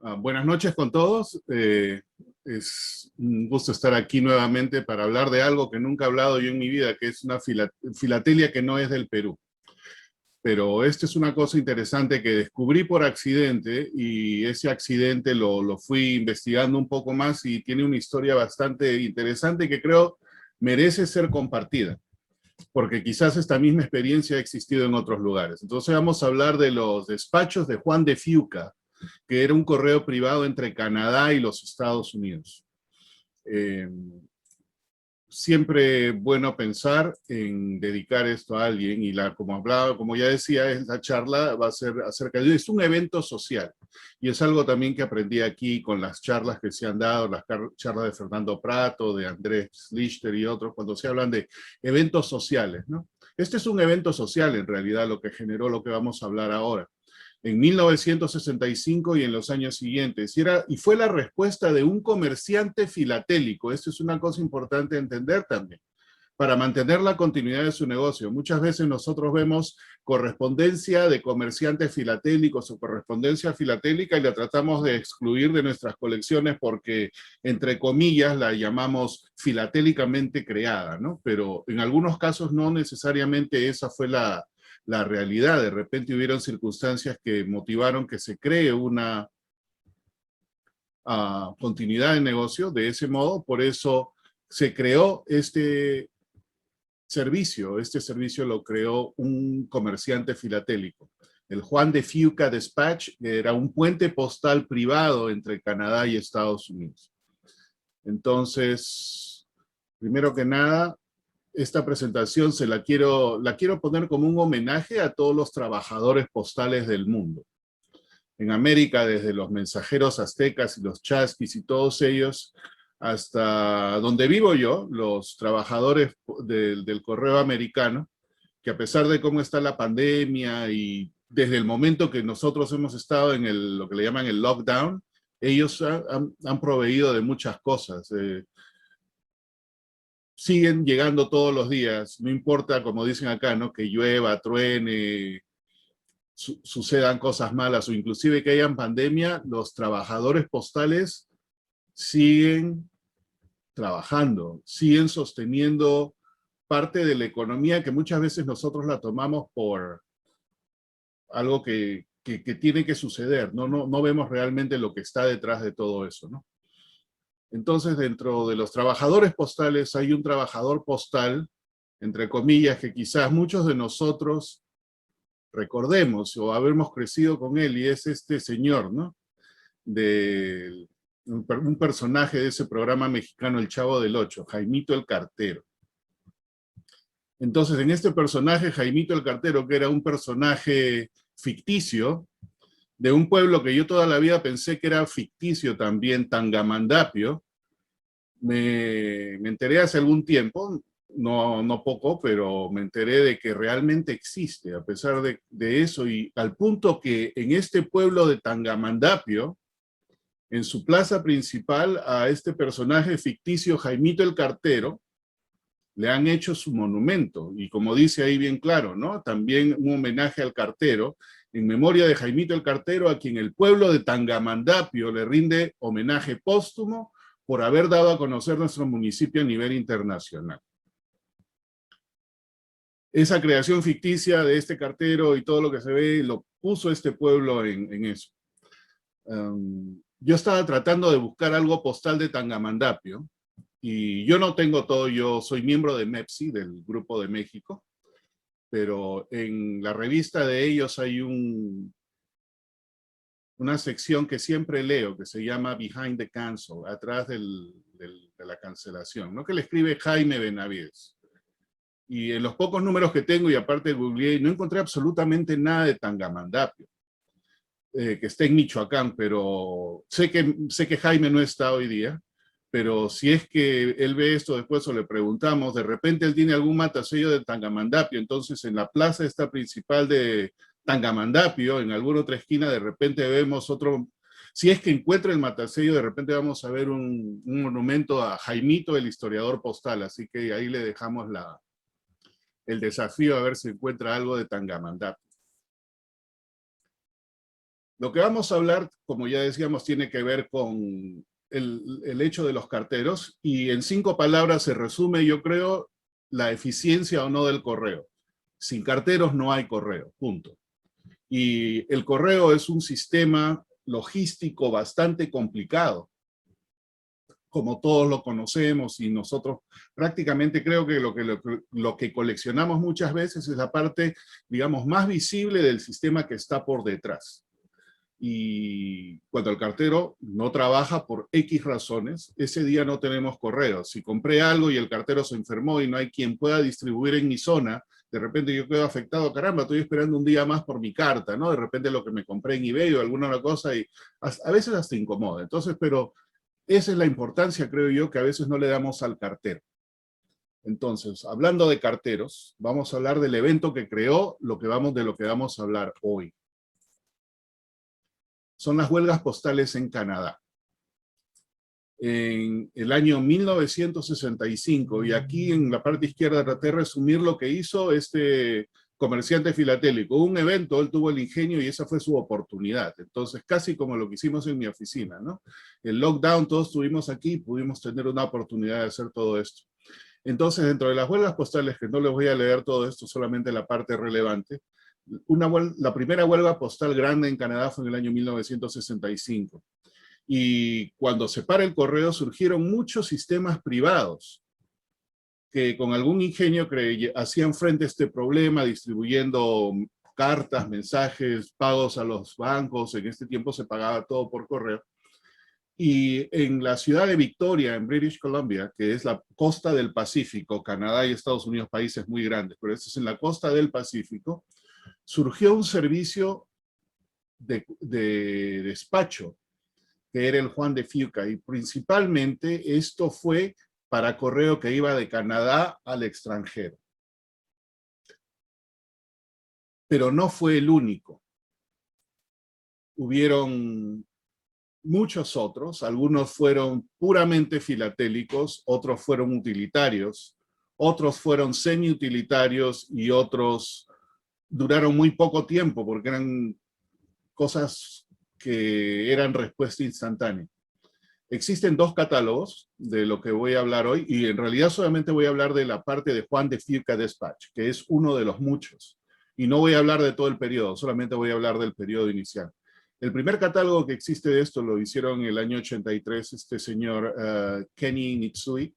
Buenas noches con todos. Es un gusto estar aquí nuevamente para hablar de algo que nunca he hablado yo en mi vida, que es una filatelia que no es del Perú. Pero esta es una cosa interesante que descubrí por accidente y ese accidente lo fui investigando un poco más y tiene una historia bastante interesante que creo merece ser compartida, porque quizás esta misma experiencia ha existido en otros lugares. Entonces vamos a hablar de los despachos de Juan de Fuca, que era un correo privado entre Canadá y los Estados Unidos. Siempre bueno pensar en dedicar esto a alguien y como ya decía, esta charla va a ser acerca de, es un evento social y es algo también que aprendí aquí con las charlas que se han dado, las charlas de Fernando Prato, de Andrés Lichter y otros, cuando se hablan de eventos sociales, ¿no? Este es un evento social en realidad, lo que generó lo que vamos a hablar ahora en 1965 y en los años siguientes. Y fue la respuesta de un comerciante filatélico. Esto es una cosa importante entender también, para mantener la continuidad de su negocio. Muchas veces nosotros vemos correspondencia de comerciantes filatélicos o correspondencia filatélica y la tratamos de excluir de nuestras colecciones porque, entre comillas, la llamamos filatélicamente creada, ¿no? Pero en algunos casos no necesariamente esa fue la realidad. De repente hubieron circunstancias que motivaron que se cree una continuidad de negocio de ese modo. Por eso se creó este servicio. Este servicio lo creó un comerciante filatélico, el Juan de Fuca Dispatch, que era un puente postal privado entre Canadá y Estados Unidos. Entonces, primero que nada, esta presentación la quiero poner como un homenaje a todos los trabajadores postales del mundo. En América, desde los mensajeros aztecas y los chasquis y todos ellos, hasta donde vivo yo, los trabajadores del correo americano, que a pesar de cómo está la pandemia y desde el momento que nosotros hemos estado en lo que le llaman el lockdown, ellos han proveído de muchas cosas. Siguen llegando todos los días, no importa, como dicen acá, ¿no? Que llueva, truene, sucedan cosas malas o inclusive que hayan pandemia, los trabajadores postales siguen trabajando, siguen sosteniendo parte de la economía que muchas veces nosotros la tomamos por algo que tiene que suceder, no vemos realmente lo que está detrás de todo eso, ¿no? Entonces, dentro de los trabajadores postales hay un trabajador postal, entre comillas, que quizás muchos de nosotros recordemos o habermos crecido con él, y es este señor, ¿no? Un personaje de ese programa mexicano, El Chavo del Ocho, Jaimito el Cartero. Entonces, en este personaje, Jaimito el Cartero, que era un personaje ficticio, de un pueblo que yo toda la vida pensé que era ficticio también, Tangamandapio, me enteré hace algún tiempo, no poco, pero me enteré de que realmente existe, a pesar de eso, y al punto que en este pueblo de Tangamandapio, en su plaza principal, a este personaje ficticio, Jaimito el Cartero, le han hecho su monumento, y como dice ahí bien claro, ¿no? También un homenaje al cartero, en memoria de Jaimito el Cartero, a quien el pueblo de Tangamandapio le rinde homenaje póstumo por haber dado a conocer nuestro municipio a nivel internacional. Esa creación ficticia de este cartero y todo lo que se ve, lo puso este pueblo en eso. Yo estaba tratando de buscar algo postal de Tangamandapio, y yo no tengo todo, yo soy miembro de MEPSI, del Grupo de México, pero en la revista de ellos hay una sección que siempre leo, que se llama Behind the Cancel, atrás de la cancelación, ¿no? Que le escribe Jaime Benavides. Y en los pocos números que tengo, y aparte googleé, no encontré absolutamente nada de Tangamandapio, que está en Michoacán, pero sé que Jaime no está hoy día, pero si es que él ve esto después o le preguntamos, de repente él tiene algún matasello de Tangamandapio, entonces en la plaza esta principal de Tangamandapio, en alguna otra esquina, de repente vemos otro, si es que encuentra el matasello, de repente vamos a ver un monumento a Jaimito, el historiador postal, así que ahí le dejamos el desafío a ver si encuentra algo de Tangamandapio. Lo que vamos a hablar, como ya decíamos, tiene que ver con el hecho de los carteros, y en 5 palabras se resume, yo creo, la eficiencia o no del correo. Sin carteros no hay correo, punto. Y el correo es un sistema logístico bastante complicado, como todos lo conocemos, y nosotros prácticamente creo que lo que coleccionamos muchas veces es la parte, digamos, más visible del sistema que está por detrás. Y cuando el cartero no trabaja por X razones, ese día no tenemos correo. Si compré algo y el cartero se enfermó y no hay quien pueda distribuir en mi zona, de repente yo quedo afectado, caramba, estoy esperando un día más por mi carta, ¿no? De repente lo que me compré en eBay o alguna otra cosa, y a veces hasta incomoda. Entonces, pero esa es la importancia, creo yo, que a veces no le damos al cartero. Entonces, hablando de carteros, vamos a hablar del evento que creó de lo que vamos a hablar hoy. Son las huelgas postales en Canadá. En el año 1965, y aquí en la parte izquierda traté de resumir lo que hizo este comerciante filatélico. Un evento, él tuvo el ingenio y esa fue su oportunidad. Entonces, casi como lo que hicimos en mi oficina, ¿no? El lockdown, todos estuvimos aquí, pudimos tener una oportunidad de hacer todo esto. Entonces, dentro de las huelgas postales, que no les voy a leer todo esto, solamente la parte relevante, la primera huelga postal grande en Canadá fue en el año 1965. Y cuando se para el correo surgieron muchos sistemas privados que con algún ingenio hacían frente a este problema, distribuyendo cartas, mensajes, pagos a los bancos. En este tiempo se pagaba todo por correo. Y en la ciudad de Victoria, en British Columbia, que es la costa del Pacífico, Canadá y Estados Unidos, países muy grandes, pero esto es en la costa del Pacífico, surgió un servicio de despacho, que era el Juan de Fuca, y principalmente esto fue para correo que iba de Canadá al extranjero. Pero no fue el único. Hubieron muchos otros, algunos fueron puramente filatélicos, otros fueron utilitarios, otros fueron semi-utilitarios y otros duraron muy poco tiempo porque eran cosas que eran respuesta instantánea. Existen 2 catálogos de lo que voy a hablar hoy, y en realidad solamente voy a hablar de la parte de Juan de Fuca Dispatch, que es uno de los muchos. Y no voy a hablar de todo el periodo, solamente voy a hablar del periodo inicial. El primer catálogo que existe de esto lo hicieron en el año 83 este señor Kenny Nitsui,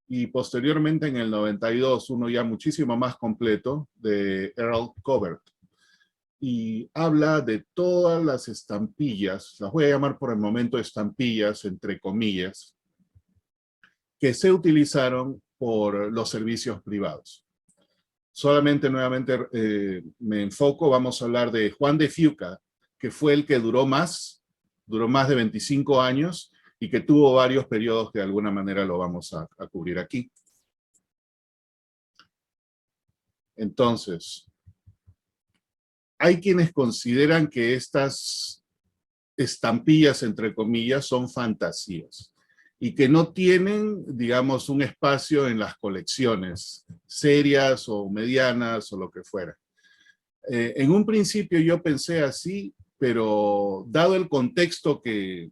y posteriormente en el 92 uno ya muchísimo más completo de Earl Covert. Y habla de todas las estampillas, las voy a llamar por el momento estampillas, entre comillas, que se utilizaron por los servicios privados. Solamente nuevamente me enfoco, vamos a hablar de Juan de Fuca, que fue el que duró más de 25 años y que tuvo varios periodos que de alguna manera lo vamos a cubrir aquí. Entonces, hay quienes consideran que estas estampillas, entre comillas, son fantasías y que no tienen, digamos, un espacio en las colecciones serias o medianas o lo que fuera. En un principio yo pensé así, pero dado el contexto que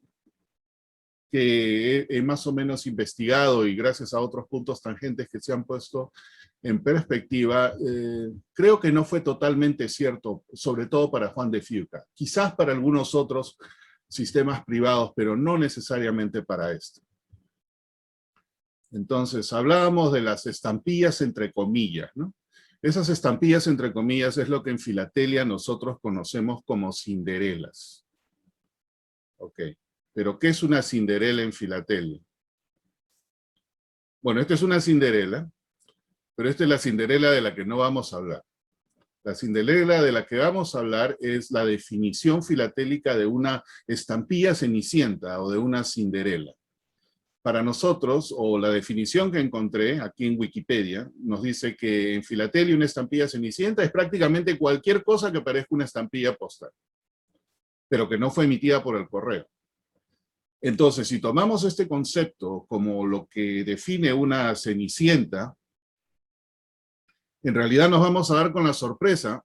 he más o menos investigado y gracias a otros puntos tangentes que se han puesto en perspectiva, creo que no fue totalmente cierto, sobre todo para Juan de Fuca. Quizás para algunos otros sistemas privados, pero no necesariamente para este. Entonces, hablábamos de las estampillas entre comillas, ¿no? Esas estampillas entre comillas es lo que en filatelia nosotros conocemos como cinderelas. Ok, pero ¿qué es una cinderela en filatelia? Bueno, esta es una cinderela, pero esta es la cinderela de la que no vamos a hablar. La cinderela de la que vamos a hablar es la definición filatélica de una estampilla cenicienta o de una cinderela. Para nosotros, o la definición que encontré aquí en Wikipedia, nos dice que en filatelia una estampilla cenicienta es prácticamente cualquier cosa que parezca una estampilla postal, pero que no fue emitida por el correo. Entonces, si tomamos este concepto como lo que define una cenicienta, en realidad nos vamos a dar con la sorpresa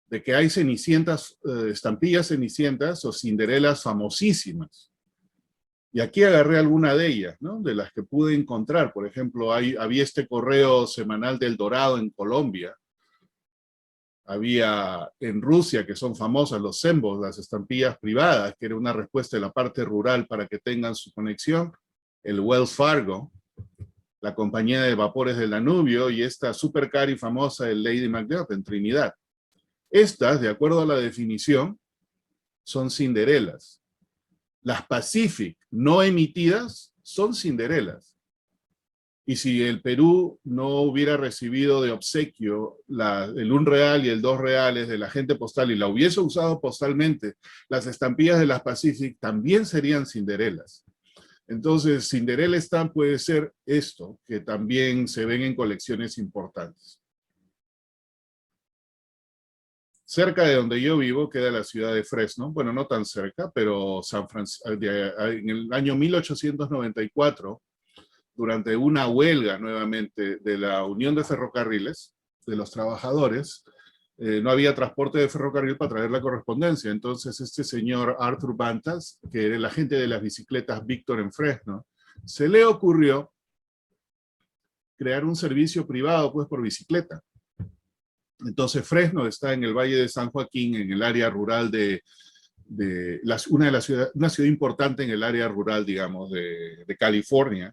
de que hay cenicientas, estampillas cenicientas o cinderelas famosísimas. Y aquí agarré alguna de ellas, ¿no? De las que pude encontrar. Por ejemplo, había este correo semanal del Dorado en Colombia. Había en Rusia, que son famosas los sembos, las estampillas privadas, que era una respuesta de la parte rural para que tengan su conexión. El Wells Fargo, la compañía de vapores del Danubio, y esta supercar y famosa, el Lady Macbeth en Trinidad. Estas, de acuerdo a la definición, son cinderelas. Las Pacific no emitidas son cinderelas. Y si el Perú no hubiera recibido de obsequio el 1 real y el 2 reales de la agente postal y la hubiese usado postalmente, las estampillas de las Pacific también serían cinderelas. Entonces, Cinderella Stamp puede ser esto, que también se ven en colecciones importantes. Cerca de donde yo vivo queda la ciudad de Fresno, bueno, no tan cerca, pero en el año 1894, durante una huelga nuevamente de la Unión de Ferrocarriles, de los trabajadores, no había transporte de ferrocarril para traer la correspondencia. Entonces este señor Arthur Bantas, que era el agente de las bicicletas Víctor en Fresno, se le ocurrió crear un servicio privado pues por bicicleta. Entonces Fresno está en el Valle de San Joaquín, en el área rural una ciudad importante en el área rural, digamos, de California,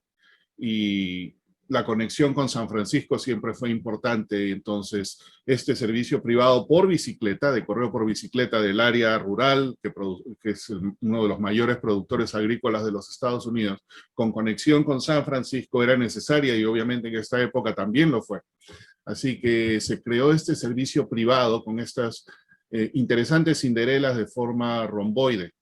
y la conexión con San Francisco siempre fue importante. Entonces este servicio privado por bicicleta, de correo por bicicleta del área rural, que es uno de los mayores productores agrícolas de los Estados Unidos, con conexión con San Francisco era necesaria, y obviamente en esta época también lo fue. Así que se creó este servicio privado con estas interesantes cinderelas de forma romboide.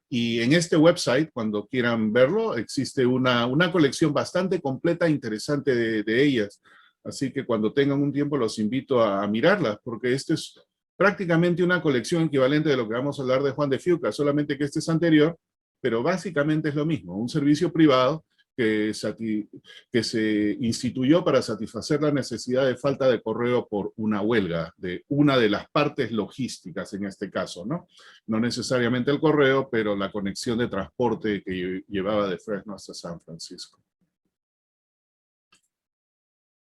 Y en este website, cuando quieran verlo, existe una colección bastante completa e interesante de ellas. Así que cuando tengan un tiempo los invito a mirarlas, porque este es prácticamente una colección equivalente de lo que vamos a hablar de Juan de Fiuca, solamente que este es anterior, pero básicamente es lo mismo, un servicio privado que se instituyó para satisfacer la necesidad de falta de correo por una huelga de una de las partes logísticas en este caso, ¿no? No necesariamente el correo, pero la conexión de transporte que llevaba de Fresno hasta San Francisco.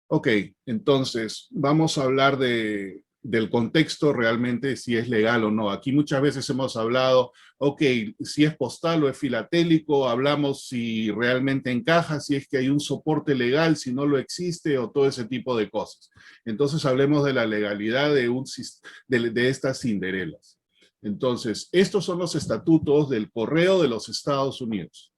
Ok, entonces vamos a hablar del contexto realmente, si es legal o no. Aquí muchas veces hemos hablado, ok, si es postal o es filatélico, hablamos si realmente encaja, si es que hay un soporte legal, si no lo existe, o todo ese tipo de cosas. Entonces hablemos de la legalidad de estas cinderelas. Entonces, estos son los estatutos del correo de los Estados Unidos.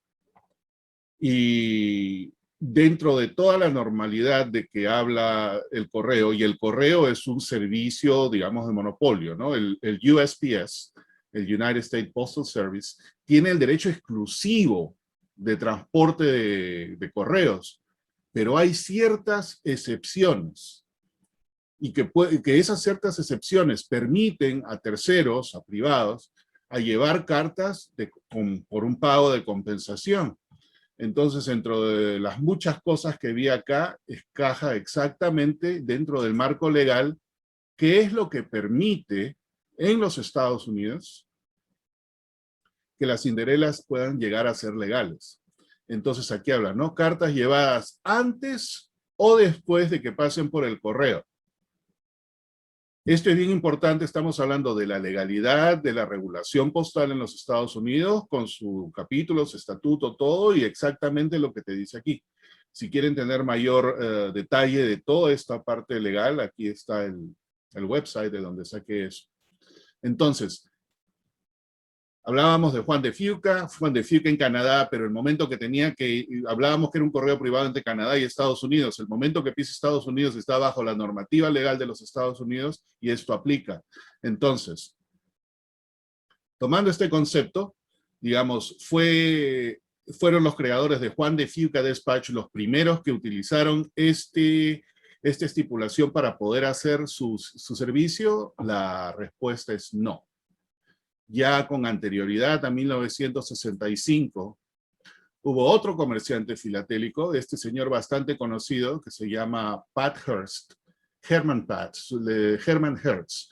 Y dentro de toda la normalidad de que habla el correo, y el correo es un servicio, digamos, de monopolio, ¿no? El USPS, el United States Postal Service, tiene el derecho exclusivo de transporte de correos, pero hay ciertas excepciones, y que esas ciertas excepciones permiten a terceros, a privados, a llevar cartas por un pago de compensación. Entonces, dentro de las muchas cosas que vi acá, encaja exactamente dentro del marco legal, qué es lo que permite en los Estados Unidos que las cinderelas puedan llegar a ser legales. Entonces, aquí habla, ¿no? Cartas llevadas antes o después de que pasen por el correo. Esto es bien importante, estamos hablando de la legalidad, de la regulación postal en los Estados Unidos, con su capítulo, su estatuto, todo, y exactamente lo que te dice aquí. Si quieren tener mayor detalle de toda esta parte legal, aquí está el website de donde saqué eso. Entonces, hablábamos de Juan de Fiuca en Canadá, pero el momento que hablábamos que era un correo privado entre Canadá y Estados Unidos, el momento que pisa Estados Unidos está bajo la normativa legal de los Estados Unidos y esto aplica. Entonces, tomando este concepto, digamos, fueron los creadores de Juan de Fiuca Despatch los primeros que utilizaron esta estipulación para poder hacer su servicio. La respuesta es no. Ya con anterioridad a 1965, hubo otro comerciante filatélico, este señor bastante conocido, que se llama Pat Hearst, Hermann Hertz.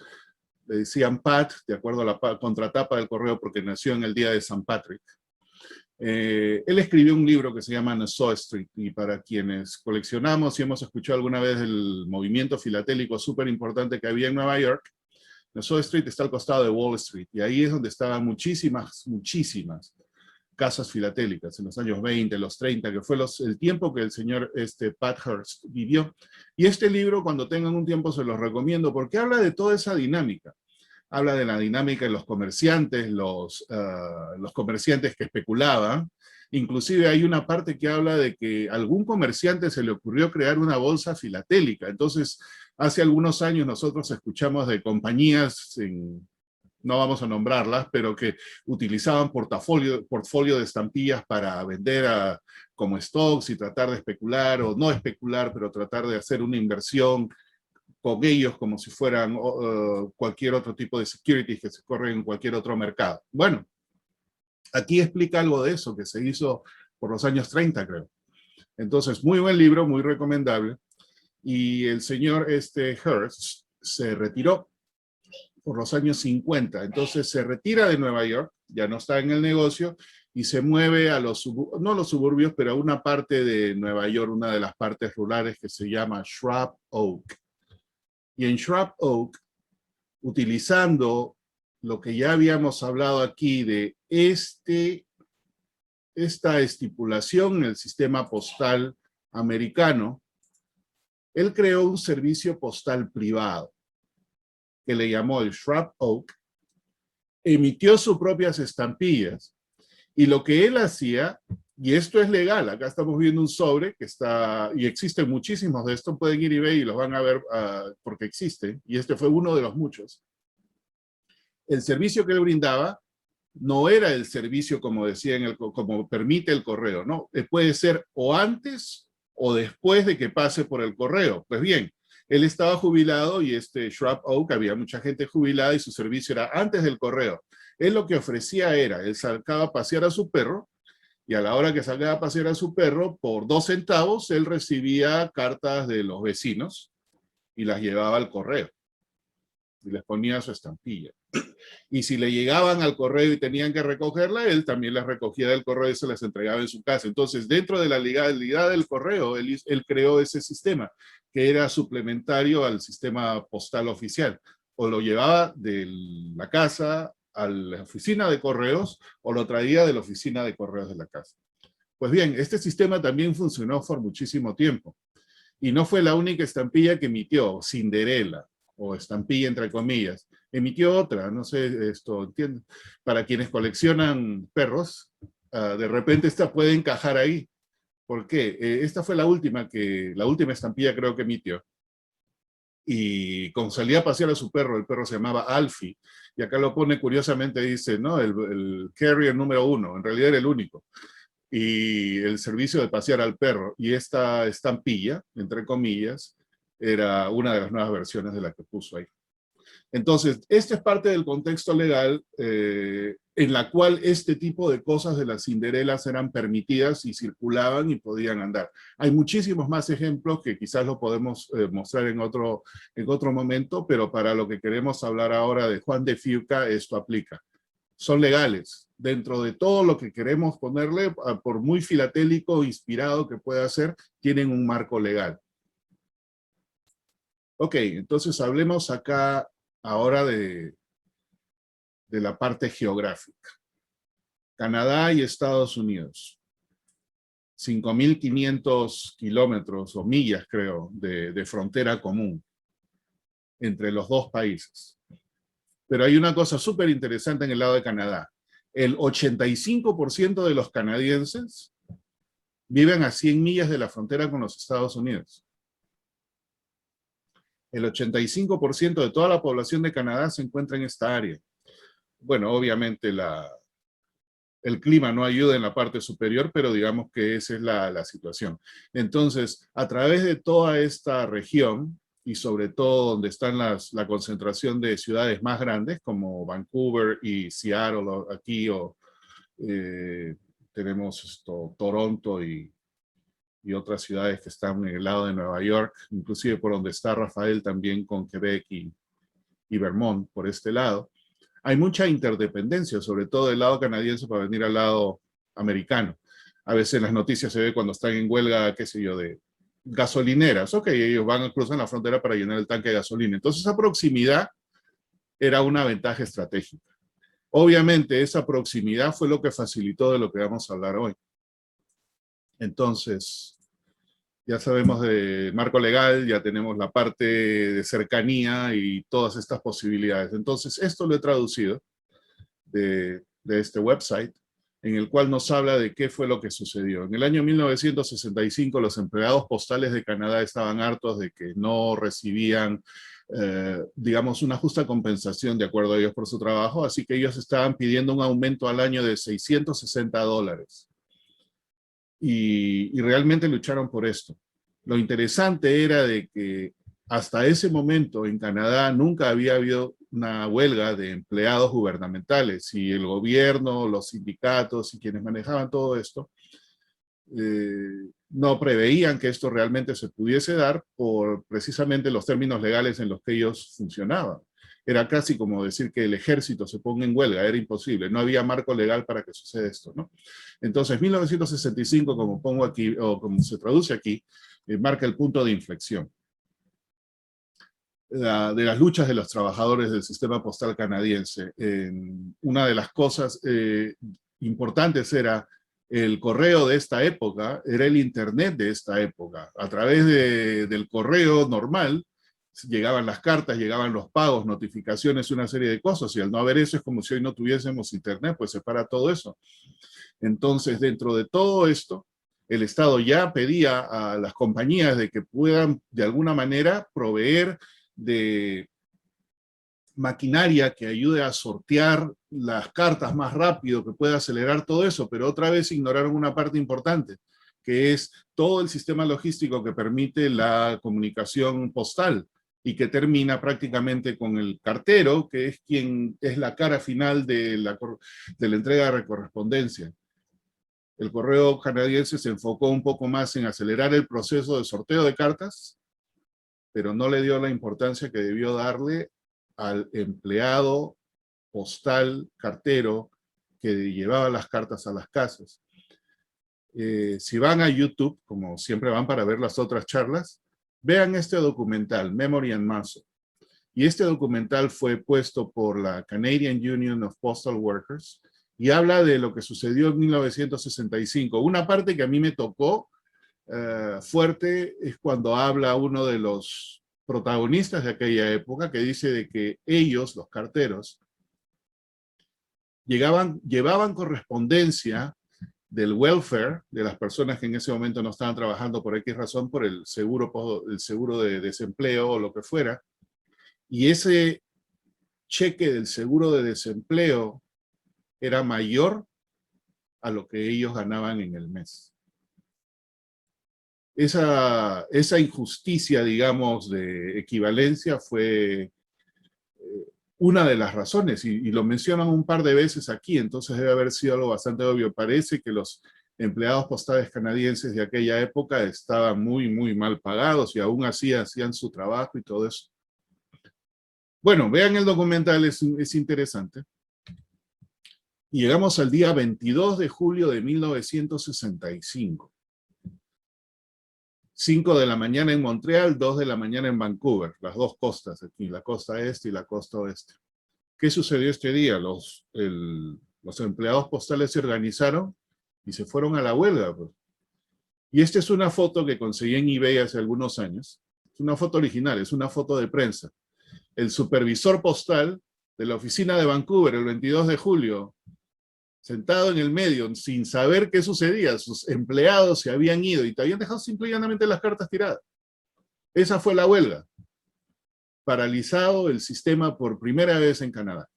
Le decían Pat, de acuerdo a la contratapa del correo, porque nació en el día de San Patrick. Él escribió un libro que se llama Nassau Street, y para quienes coleccionamos y hemos escuchado alguna vez el movimiento filatélico súper importante que había en Nueva York, Nassau Street está al costado de Wall Street, y ahí es donde estaban muchísimas casas filatélicas, en los años 20, los 30, que fue el tiempo que el señor Pat Hearst vivió. Y este libro, cuando tengan un tiempo, se los recomiendo, porque habla de toda esa dinámica. Habla de la dinámica de los comerciantes, los comerciantes que especulaban. Inclusive hay una parte que habla de que a algún comerciante se le ocurrió crear una bolsa filatélica. Entonces, hace algunos años nosotros escuchamos de compañías no vamos a nombrarlas, pero que utilizaban portfolio de estampillas para vender como stocks y tratar de especular, o no especular, pero tratar de hacer una inversión con ellos como si fueran cualquier otro tipo de securities que se corren en cualquier otro mercado. Bueno, aquí explica algo de eso que se hizo por los años 30, creo. Entonces, muy buen libro, muy recomendable. Y el señor Hearst se retiró por los años 50. Entonces se retira de Nueva York, ya no está en el negocio, y se mueve a no los suburbios, pero a una parte de Nueva York, una de las partes rurales que se llama Shrub Oak. Y en Shrub Oak, utilizando lo que ya habíamos hablado aquí de esta estipulación en el sistema postal americano, él creó un servicio postal privado que le llamó el Shrub Oak, emitió sus propias estampillas, y lo que él hacía, y esto es legal, acá estamos viendo un sobre que está, y existen muchísimos de estos, pueden ir y ver y los van a ver porque existen, y este fue uno de los muchos. El servicio que él brindaba no era el servicio como decía como permite el correo, no, puede ser o antes o después de que pase por el correo. Pues bien, él estaba jubilado y Shrub Oak, había mucha gente jubilada y su servicio era antes del correo. Él lo que ofrecía era, él sacaba a pasear a su perro, y a la hora que salía a pasear a su perro, por 2 centavos, él recibía cartas de los vecinos y las llevaba al correo. Y les ponía su estampilla. Y si le llegaban al correo y tenían que recogerla, él también las recogía del correo y se las entregaba en su casa. Entonces, dentro de la legalidad del correo, él creó ese sistema que era suplementario al sistema postal oficial. O lo llevaba de la casa a la oficina de correos, o lo traía de la oficina de correos de la casa. Pues bien, este sistema también funcionó por muchísimo tiempo. Y no fue la única estampilla que emitió, Cinderella, o estampilla entre comillas. Emitió otra, no sé, ¿entienden? Para quienes coleccionan perros, de repente esta puede encajar ahí. ¿Por qué? Esta fue la última estampilla creo que emitió. Y cuando salía a pasear a su perro, el perro se llamaba Alfie, y acá lo pone curiosamente, dice, ¿no? El carrier número 1, en realidad era el único. Y el servicio de pasear al perro. Y esta estampilla, entre comillas, era una de las nuevas versiones de la que puso ahí. Entonces, este es parte del contexto legal en la cual este tipo de cosas de las cinderelas eran permitidas y circulaban y podían andar. Hay muchísimos más ejemplos que quizás lo podemos mostrar en otro momento, pero para lo que queremos hablar ahora de Juan de Fiuca, esto aplica. Son legales. Dentro de todo lo que queremos ponerle, por muy filatélico o inspirado que pueda ser, tienen un marco legal. Ok, entonces hablemos acá ahora de la parte geográfica. Canadá y Estados Unidos. 5.500 kilómetros o millas, creo, de frontera común entre los dos países. Pero hay una cosa súper interesante en el lado de Canadá. El 85% de los canadienses viven a 100 millas de la frontera con los Estados Unidos. El 85% de toda la población de Canadá se encuentra en esta área. Bueno, obviamente el clima no ayuda en la parte superior, pero digamos que esa es la situación. Entonces, a través de toda esta región, y sobre todo donde están la concentración de ciudades más grandes, como Vancouver y Seattle aquí, tenemos Toronto y y otras ciudades que están en el lado de Nueva York, inclusive por donde está Rafael también con Quebec y Vermont, por este lado. Hay mucha interdependencia, sobre todo del lado canadiense para venir al lado americano. A veces en las noticias se ve cuando están en huelga, qué sé yo, de gasolineras. Ok, ellos van a cruzar la frontera para llenar el tanque de gasolina. Entonces esa proximidad era una ventaja estratégica. Obviamente esa proximidad fue lo que facilitó de lo que vamos a hablar hoy. Entonces, ya sabemos de marco legal, ya tenemos la parte de cercanía y todas estas posibilidades. Entonces, esto lo he traducido de este website, en el cual nos habla de qué fue lo que sucedió. En el año 1965, los empleados postales de Canadá estaban hartos de que no recibían, digamos, una justa compensación de acuerdo a ellos por su trabajo, así que ellos estaban pidiendo un aumento al año de $660. Y realmente lucharon por esto. Lo interesante era de que hasta ese momento en Canadá nunca había habido una huelga de empleados gubernamentales y el gobierno, los sindicatos y quienes manejaban todo esto no preveían que esto realmente se pudiese dar por precisamente los términos legales en los que ellos funcionaban. Era casi como decir que el ejército se ponga en huelga, era imposible, no había marco legal para que suceda esto, ¿no? Entonces, 1965, como pongo aquí, o como se traduce aquí, marca el punto de inflexión de las luchas de los trabajadores del sistema postal canadiense. Una de las cosas importantes era el correo de esta época, era el internet de esta época. A través del correo normal, llegaban las cartas, llegaban los pagos, notificaciones, una serie de cosas, y al no haber eso es como si hoy no tuviésemos internet, pues se para todo eso. Entonces, dentro de todo esto, el Estado ya pedía a las compañías de que puedan, de alguna manera, proveer de maquinaria que ayude a sortear las cartas más rápido, que pueda acelerar todo eso, pero otra vez ignoraron una parte importante, que es todo el sistema logístico que permite la comunicación postal y que termina prácticamente con el cartero, que es quien es la cara final de la entrega de correspondencia. El correo canadiense se enfocó un poco más en acelerar el proceso de sorteo de cartas, pero no le dio la importancia que debió darle al empleado postal, cartero, que llevaba las cartas a las casas. Si van a YouTube, como siempre van para ver las otras charlas, vean este documental, Memory and Muscle. Y este documental fue puesto por la Canadian Union of Postal Workers y habla de lo que sucedió en 1965. Una parte que a mí me tocó fuerte es cuando habla uno de los protagonistas de aquella época que dice de que ellos, los carteros, llevaban correspondencia del welfare de las personas que en ese momento no estaban trabajando por X razón, por el seguro de desempleo o lo que fuera, y ese cheque del seguro de desempleo era mayor a lo que ellos ganaban en el mes. Esa injusticia, digamos, de equivalencia fue una de las razones, y lo mencionan un par de veces aquí, entonces debe haber sido algo bastante obvio. Parece que los empleados postales canadienses de aquella época estaban muy, muy mal pagados y aún así hacían su trabajo y todo eso. Bueno, vean el documental, es interesante. Y llegamos al día 22 de julio de 1965. 5 de la mañana en Montreal, 2 de la mañana en Vancouver, las dos costas aquí, la costa este y la costa oeste. ¿Qué sucedió este día? Los empleados postales se organizaron y se fueron a la huelga. Pues. Y esta es una foto que conseguí en eBay hace algunos años. Es una foto original, es una foto de prensa. El supervisor postal de la oficina de Vancouver, el 22 de julio, sentado en el medio, sin saber qué sucedía. Sus empleados se habían ido y te habían dejado simple y llanamente las cartas tiradas. Esa fue la huelga. Paralizado el sistema por primera vez en Canadá.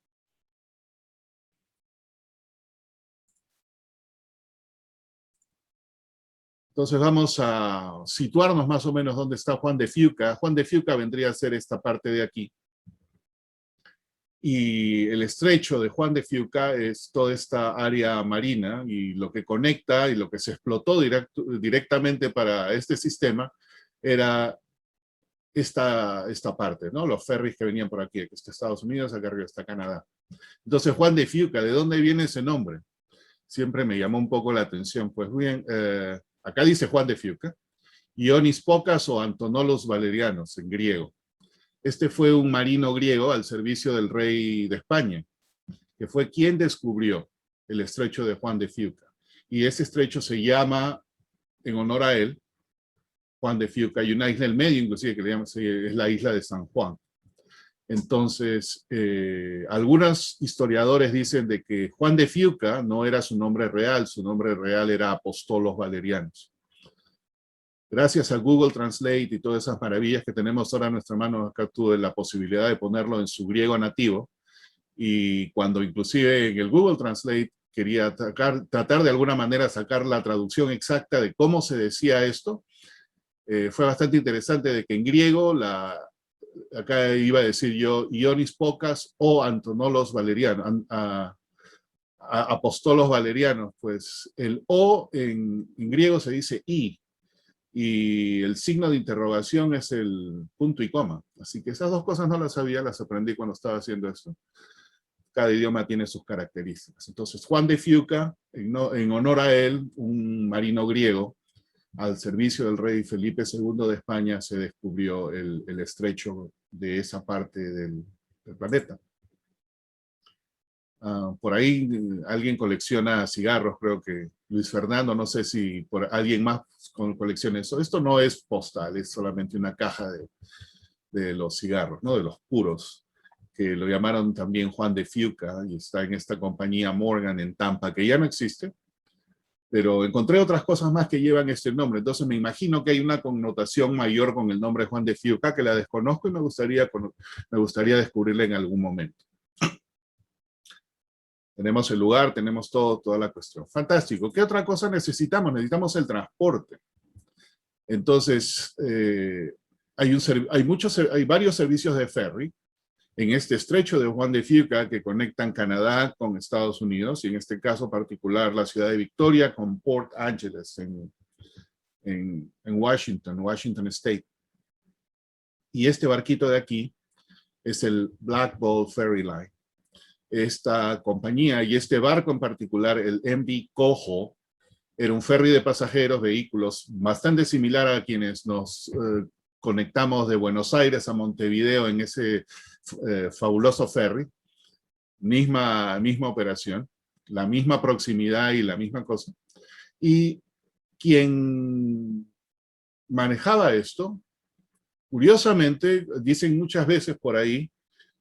Entonces vamos a situarnos más o menos dónde está Juan de Fiuca. Juan de Fiuca vendría a ser esta parte de aquí. Y el estrecho de Juan de Fuca es toda esta área marina, y lo que conecta y lo que se explotó directamente para este sistema era esta parte, ¿no? Los ferries que venían por aquí, que está Estados Unidos, acá arriba está Canadá. Entonces, Juan de Fuca, ¿de dónde viene ese nombre? Siempre me llamó un poco la atención. Pues bien, acá dice Juan de Fuca, Ionis Pocas o Antonolos Valerianos en griego. Este fue un marino griego al servicio del rey de España, que fue quien descubrió el estrecho de Juan de Fuca. Y ese estrecho se llama, en honor a él, Juan de Fuca. Hay una isla en el medio, inclusive, que le llaman, es la isla de San Juan. Entonces, algunos historiadores dicen de que Juan de Fuca no era su nombre real era Apostolos Valerianos. Gracias a Google Translate y todas esas maravillas que tenemos ahora en nuestra mano, acá tuve la posibilidad de ponerlo en su griego nativo, y cuando inclusive en el Google Translate quería tratar de alguna manera sacar la traducción exacta de cómo se decía esto, fue bastante interesante de que en griego, acá iba a decir yo, Ionis Pocas o Antonolos Valerianos, Apostolos Valerianos, pues el O en griego se dice I, y el signo de interrogación es el punto y coma. Así que esas dos cosas no las sabía, las aprendí cuando estaba haciendo esto. Cada idioma tiene sus características. Entonces, Juan de Fuca, en honor a él, un marino griego, al servicio del rey Felipe II de España, se descubrió el estrecho de esa parte del planeta. Por ahí alguien colecciona cigarros, creo que Luis Fernando, no sé si por alguien más colecciona eso. Esto no es postal, es solamente una caja de los cigarros, ¿no? De los puros, que lo llamaron también Juan de Fuca, y está en esta compañía Morgan en Tampa, que ya no existe, pero encontré otras cosas más que llevan este nombre. Entonces me imagino que hay una connotación mayor con el nombre Juan de Fuca, que la desconozco y me gustaría descubrirla en algún momento. Tenemos el lugar, tenemos toda la cuestión. Fantástico. ¿Qué otra cosa necesitamos? Necesitamos el transporte. Entonces, hay varios servicios de ferry en este estrecho de Juan de Fuca que conectan Canadá con Estados Unidos, y en este caso particular la ciudad de Victoria con Port Angeles en Washington State. Y este barquito de aquí es el Black Ball Ferry Line. Esta compañía y este barco en particular, el MV Coho, era un ferry de pasajeros, vehículos, bastante similar a quienes nos conectamos de Buenos Aires a Montevideo en ese fabuloso ferry. Misma operación, la misma proximidad y la misma cosa. Y quien manejaba esto, curiosamente, dicen muchas veces por ahí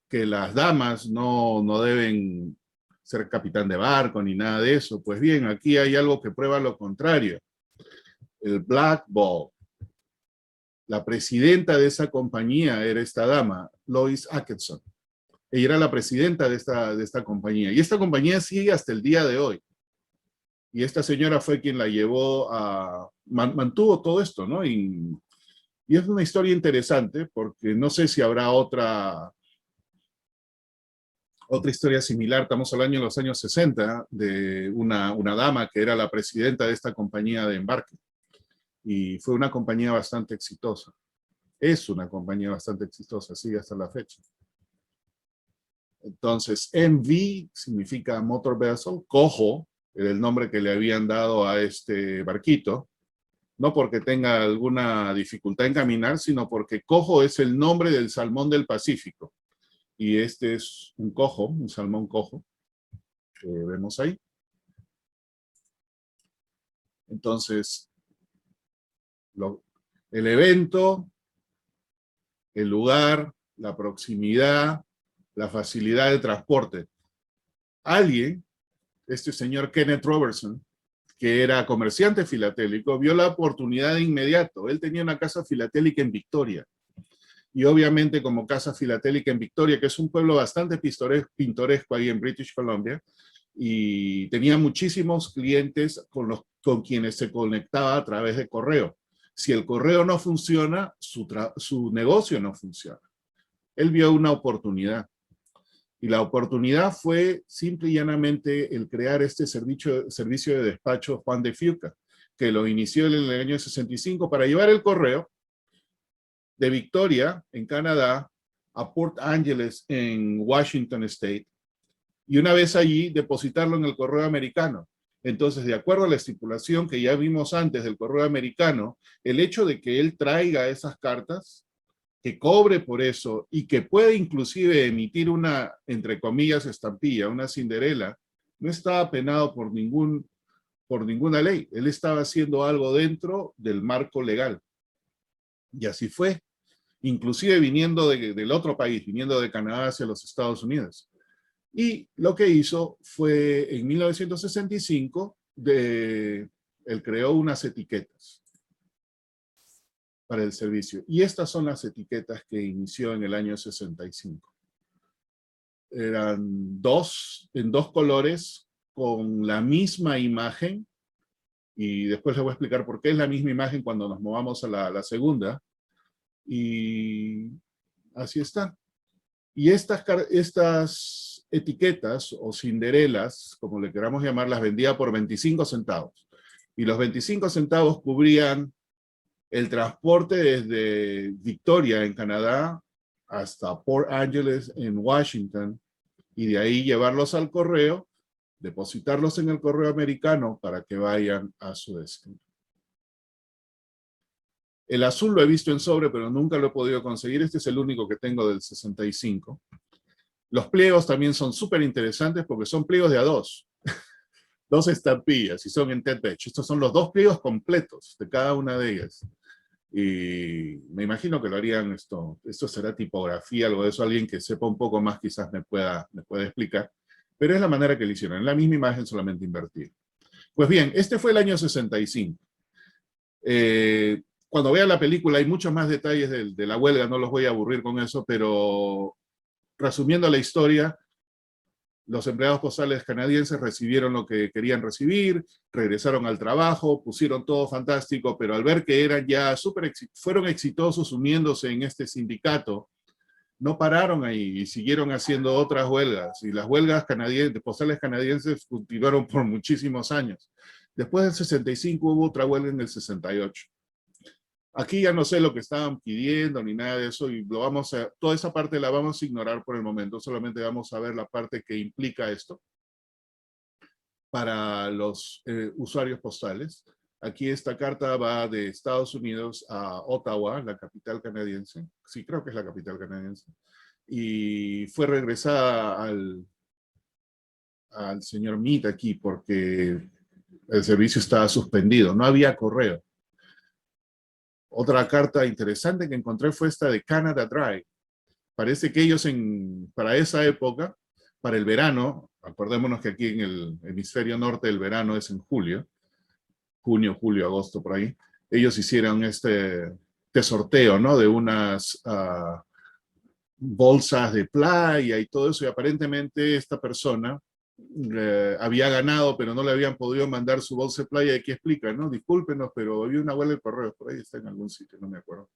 que las damas no deben ser capitán de barco ni nada de eso. Pues bien, aquí hay algo que prueba lo contrario. El Black Ball. La presidenta de esa compañía era esta dama, Lois Atkinson. Ella era la presidenta de esta compañía. Y esta compañía sigue hasta el día de hoy. Y esta señora fue quien la llevó mantuvo todo esto, ¿no? Y es una historia interesante, porque no sé si habrá otra historia similar. Estamos hablando en los años 60 de una dama que era la presidenta de esta compañía de embarque. Y fue una compañía bastante exitosa. Es una compañía bastante exitosa, sigue hasta la fecha. Entonces, MV significa Motor Vessel. Coho era el nombre que le habían dado a este barquito, no porque tenga alguna dificultad en caminar, sino porque coho es el nombre del salmón del Pacífico. Y este es un coho, un salmón coho, que vemos ahí. Entonces, el evento, el lugar, la proximidad, la facilidad de transporte. Alguien, este señor Kenneth Robertson, que era comerciante filatélico, vio la oportunidad de inmediato. Él tenía una casa filatélica en Victoria. Y obviamente como casa filatélica en Victoria, que es un pueblo bastante pintoresco ahí en British Columbia, y tenía muchísimos clientes con quienes se conectaba a través de correo. Si el correo no funciona, su negocio no funciona. Él vio una oportunidad. Y la oportunidad fue simple y llanamente el crear este servicio de despacho Juan de Fuca, que lo inició en el año 65 para llevar el correo de Victoria, en Canadá, a Port Angeles, en Washington State, y una vez allí depositarlo en el correo americano. Entonces, de acuerdo a la estipulación que ya vimos antes del correo americano, el hecho de que él traiga esas cartas, que cobre por eso y que puede inclusive emitir una, entre comillas, estampilla, una cinderela, no estaba penado por ninguna ley. Él estaba haciendo algo dentro del marco legal. Y así fue, inclusive viniendo del otro país, viniendo de Canadá hacia los Estados Unidos. Y lo que hizo fue, en 1965, él creó unas etiquetas para el servicio. Y estas son las etiquetas que inició en el año 65. Eran en dos colores, con la misma imagen, y después les voy a explicar por qué es la misma imagen cuando nos movamos a la segunda. Y así está. Y estas etiquetas o cinderelas, como le queramos llamar, las vendía por 25 centavos. Y los 25 centavos cubrían el transporte desde Victoria, en Canadá, hasta Port Angeles, en Washington, y de ahí llevarlos al correo, depositarlos en el correo americano para que vayan a su destino. El azul lo he visto en sobre, pero nunca lo he podido conseguir. Este es el único que tengo del 65. Los pliegos también son súper interesantes porque son pliegos de A2. Dos estampillas y son en Ted Batch. Estos son los dos pliegos completos de cada una de ellas. Y me imagino que lo harían esto será tipografía, algo de eso, alguien que sepa un poco más quizás me pueda explicar, pero es la manera que lo hicieron, en la misma imagen solamente invertida. Pues bien, este fue el año 65. Cuando vean la película hay muchos más detalles de la huelga, no los voy a aburrir con eso, pero resumiendo la historia, los empleados postales canadienses recibieron lo que querían recibir, regresaron al trabajo, pusieron todo fantástico, pero al ver que eran ya fueron exitosos uniéndose en este sindicato, no pararon ahí y siguieron haciendo otras huelgas. Y las huelgas postales canadienses continuaron por muchísimos años. Después del 65 hubo otra huelga en el 68. Aquí ya no sé lo que estaban pidiendo ni nada de eso, y toda esa parte la vamos a ignorar por el momento, solamente vamos a ver la parte que implica esto para los usuarios postales. Aquí esta carta va de Estados Unidos a Ottawa, la capital canadiense. Sí, creo que es la capital canadiense. Y fue regresada al señor Mead aquí porque el servicio estaba suspendido, no había correo. Otra carta interesante que encontré fue esta de Canada Dry. Parece que ellos para esa época, para el verano, acordémonos que aquí en el hemisferio norte el verano es en julio, junio, julio, agosto, por ahí, ellos hicieron este sorteo, ¿no? De unas bolsas de playa y todo eso, y aparentemente esta persona había ganado, pero no le habían podido mandar su bolsa de playa. ¿Y qué explica, no? Discúlpenos, pero había una huelga de correos, por ahí está en algún sitio, no me acuerdo.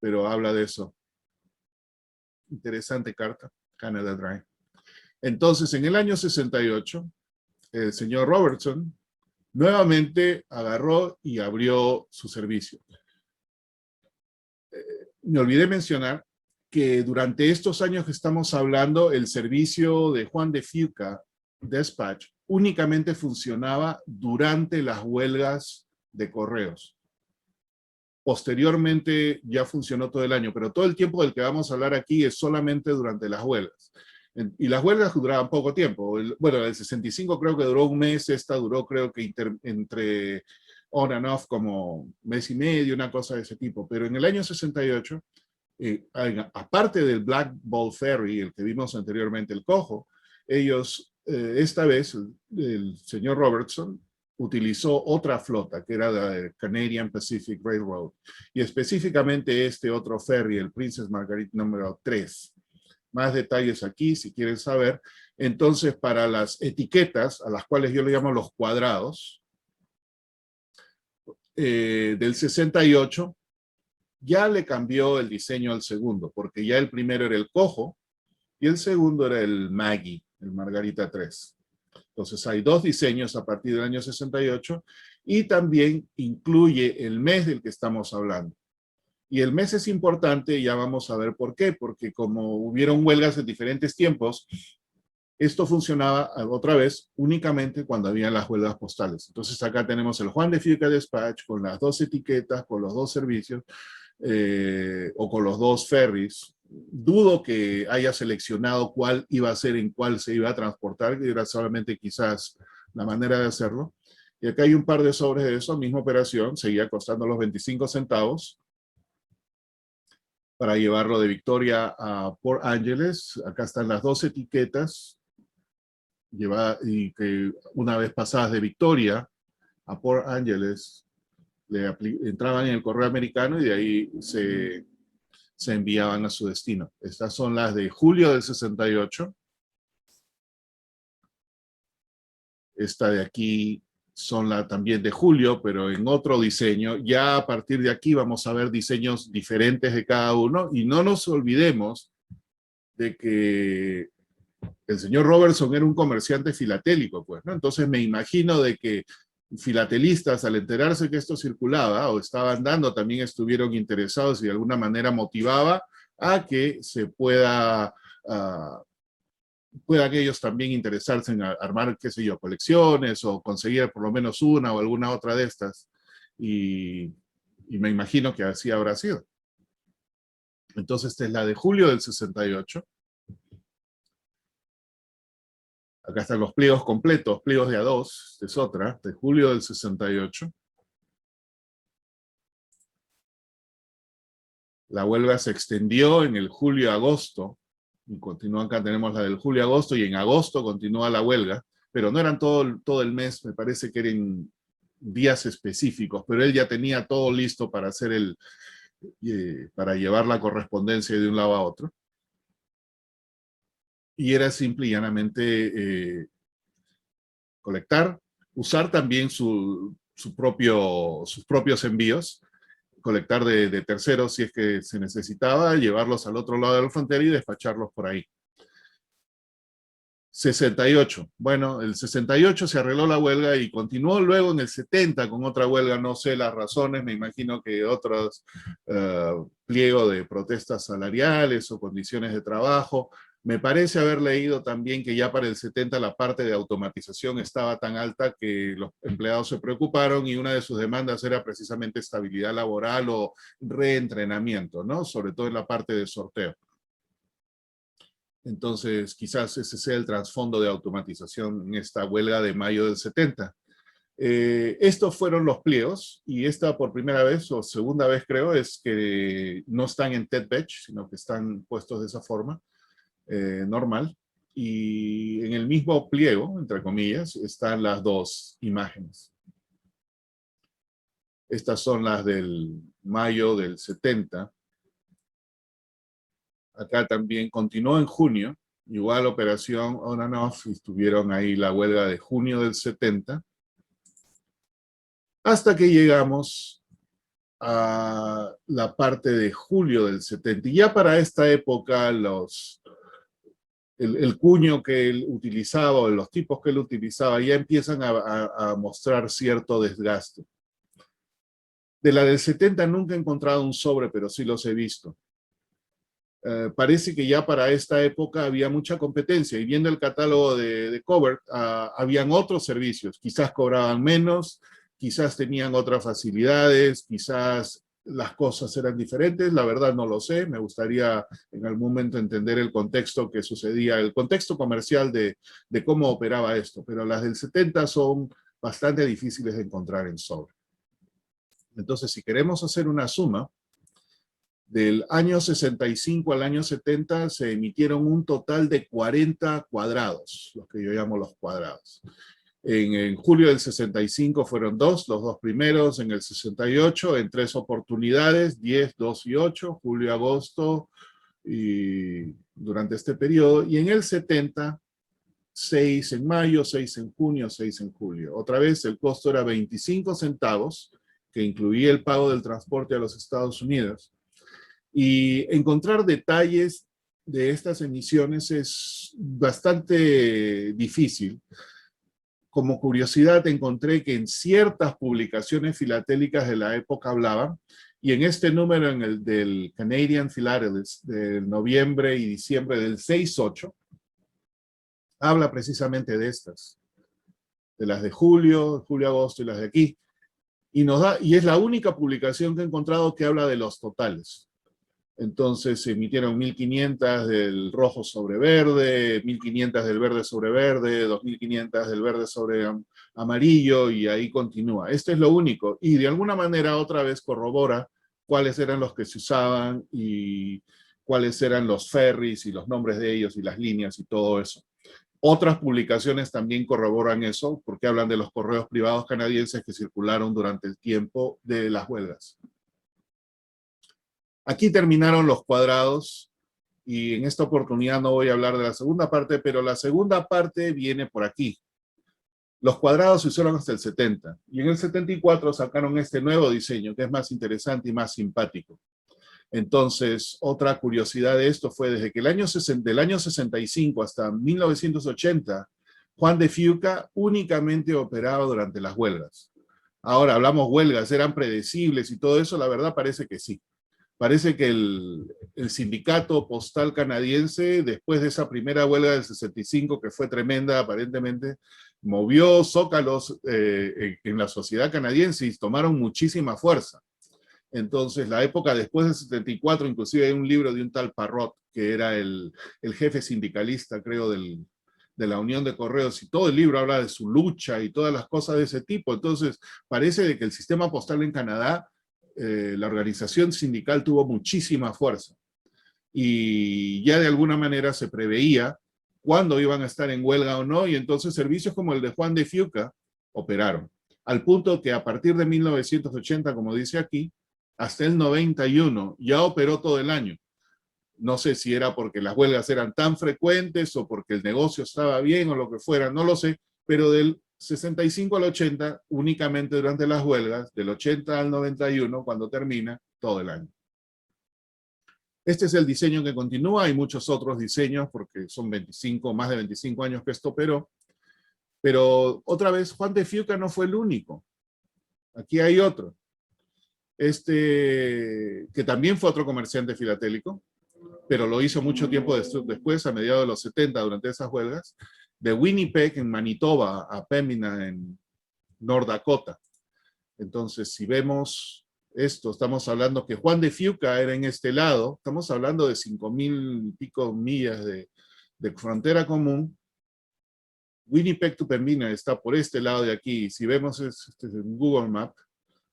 Pero habla de eso. Interesante carta, Canada Dry. Entonces, en el año 68, el señor Robertson nuevamente agarró y abrió su servicio. Me olvidé mencionar que durante estos años que estamos hablando, el servicio de Juan de Fuca Dispatch únicamente funcionaba durante las huelgas de correos. Posteriormente ya funcionó todo el año, pero todo el tiempo del que vamos a hablar aquí es solamente durante las huelgas. Y las huelgas duraban poco tiempo. Bueno, el 65 creo que duró un mes, esta duró creo que entre on and off como mes y medio, una cosa de ese tipo. Pero en el año 68, aparte del Black Ball Ferry, el que vimos anteriormente, el cojo, ellos, esta vez, el señor Robertson utilizó otra flota, que era la Canadian Pacific Railroad, y específicamente este otro ferry, el Princess Margaret número 3. Más detalles aquí, si quieren saber. Entonces, para las etiquetas, a las cuales yo le llamo los cuadrados, del 68, ya le cambió el diseño al segundo, porque ya el primero era el cojo, y el segundo era el Maggie, el Margarita 3. Entonces hay dos diseños a partir del año 68 y también incluye el mes del que estamos hablando. Y el mes es importante, y ya vamos a ver por qué, porque como hubieron huelgas en diferentes tiempos, esto funcionaba otra vez únicamente cuando había las huelgas postales. Entonces acá tenemos el Juan de Firca Despatch con las dos etiquetas, con los dos servicios, o con los dos ferries. Dudo que haya seleccionado cuál iba a ser, en cuál se iba a transportar, que era solamente quizás la manera de hacerlo. Y acá hay un par de sobres de eso, misma operación, seguía costando los 25 centavos para llevarlo de Victoria a Port Angeles. Acá están las dos etiquetas, y que una vez pasadas de Victoria a Port Angeles, entraban en el correo americano y de ahí se enviaban a su destino. Estas son las de julio del 68. Esta de aquí son también de julio, pero en otro diseño. Ya a partir de aquí vamos a ver diseños diferentes de cada uno, y no nos olvidemos de que el señor Robertson era un comerciante filatélico, pues, ¿no? Entonces me imagino de que filatelistas, al enterarse que esto circulaba o estaba andando, también estuvieron interesados y de alguna manera motivaba a que se puedan ellos también interesarse en armar, qué sé yo, colecciones o conseguir por lo menos una o alguna otra de estas. Y me imagino que así habrá sido. Entonces esta es la de julio del 68. Acá están los pliegos completos, pliegos de A2, esta es otra, de julio del 68. La huelga se extendió en el julio-agosto, y continúa acá, tenemos la del julio-agosto, y en agosto continúa la huelga, pero no eran todo el mes, me parece que eran días específicos, pero él ya tenía todo listo para hacer para llevar la correspondencia de un lado a otro. Y era simple y llanamente colectar, usar también sus propios envíos, colectar de terceros si es que se necesitaba, llevarlos al otro lado de la frontera y despacharlos por ahí. 68. Bueno, el 68 se arregló la huelga y continuó luego en el 70 con otra huelga, no sé las razones, me imagino que otros pliego de protestas salariales o condiciones de trabajo. Me parece haber leído también que ya para el 70 la parte de automatización estaba tan alta que los empleados se preocuparon y una de sus demandas era precisamente estabilidad laboral o reentrenamiento, ¿no? Sobre todo en la parte de sorteo. Entonces, quizás ese sea el trasfondo de automatización en esta huelga de mayo del 70. Estos fueron los pliegos, y esta por primera vez, o segunda vez creo, es que no están en TED Batch, sino que están puestos de esa forma, normal. Y en el mismo pliego, entre comillas, están las dos imágenes. Estas son las del mayo del 70. Acá también continuó en junio, igual operación on and off, estuvieron ahí la huelga de junio del 70, hasta que llegamos a la parte de julio del 70. Y ya para esta época el cuño que él utilizaba, o los tipos que él utilizaba, ya empiezan a mostrar cierto desgaste. De la del 70 nunca he encontrado un sobre, pero sí los he visto. Parece que ya para esta época había mucha competencia, y viendo el catálogo de Covert, habían otros servicios, quizás cobraban menos, quizás tenían otras facilidades, quizás las cosas eran diferentes, la verdad no lo sé, me gustaría en algún momento entender el contexto que sucedía, el contexto comercial de cómo operaba esto, pero las del 70 son bastante difíciles de encontrar en sobre. Entonces, si queremos hacer una suma, del año 65 al año 70 se emitieron un total de 40 cuadrados, los que yo llamo los cuadrados. En julio del 65 fueron los dos primeros, en el 68 en 3 oportunidades, 10, 2 y 8, julio, agosto, y durante este periodo, y en el 70, 6 en mayo, 6 en junio, 6 en julio. Otra vez el costo era 25 centavos, que incluía el pago del transporte a los Estados Unidos. Y encontrar detalles de estas emisiones es bastante difícil. Como curiosidad encontré que en ciertas publicaciones filatélicas de la época hablaban, y en este número, en el del Canadian Philatelist, del noviembre y diciembre del 6-8, habla precisamente de estas, de las de julio, agosto y las de aquí. Y es la única publicación que he encontrado que habla de los totales. Entonces se emitieron 1500 del rojo sobre verde, 1500 del verde sobre verde, 2500 del verde sobre amarillo, y ahí continúa. Este es lo único. Y de alguna manera otra vez corrobora cuáles eran los que se usaban y cuáles eran los ferries y los nombres de ellos y las líneas y todo eso. Otras publicaciones también corroboran eso, porque hablan de los correos privados canadienses que circularon durante el tiempo de las huelgas. Aquí terminaron los cuadrados, y en esta oportunidad no voy a hablar de la segunda parte, pero la segunda parte viene por aquí. Los cuadrados se usaron hasta el 70, y en el 74 sacaron este nuevo diseño, que es más interesante y más simpático. Entonces, otra curiosidad de esto fue desde que del año 65 hasta 1980, Juan de Fuca únicamente operaba durante las huelgas. Ahora, hablamos huelgas, ¿eran predecibles y todo eso? La verdad parece que sí. Parece que el sindicato postal canadiense, después de esa primera huelga del 65, que fue tremenda aparentemente, movió zócalos en la sociedad canadiense y tomaron muchísima fuerza. Entonces, la época después del 74, inclusive hay un libro de un tal Parrot, que era el jefe sindicalista, creo, de la Unión de Correos, y todo el libro habla de su lucha y todas las cosas de ese tipo. Entonces, parece de que el sistema postal en Canadá, la organización sindical tuvo muchísima fuerza. Y ya de alguna manera se preveía cuándo iban a estar en huelga o no, y entonces servicios como el de Juan de Fuca operaron. Al punto que a partir de 1980, como dice aquí, hasta el 91 ya operó todo el año. No sé si era porque las huelgas eran tan frecuentes o porque el negocio estaba bien o lo que fuera, no lo sé, pero del 65 al 80, únicamente durante las huelgas, del 80 al 91, cuando termina, todo el año. Este es el diseño que continúa, hay muchos otros diseños porque son más de 25 años que esto operó, pero otra vez Juan de Fuca no fue el único. Aquí hay otro. Que también fue otro comerciante filatélico, pero lo hizo mucho tiempo después, a mediados de los 70, durante esas huelgas, de Winnipeg, en Manitoba, a Pembina, en North Dakota. Entonces, si vemos esto, estamos hablando que Juan de Fuca era en este lado, estamos hablando de 5,000 y pico millas de frontera común. Winnipeg to Pembina está por este lado de aquí. Si vemos este es un Google Map,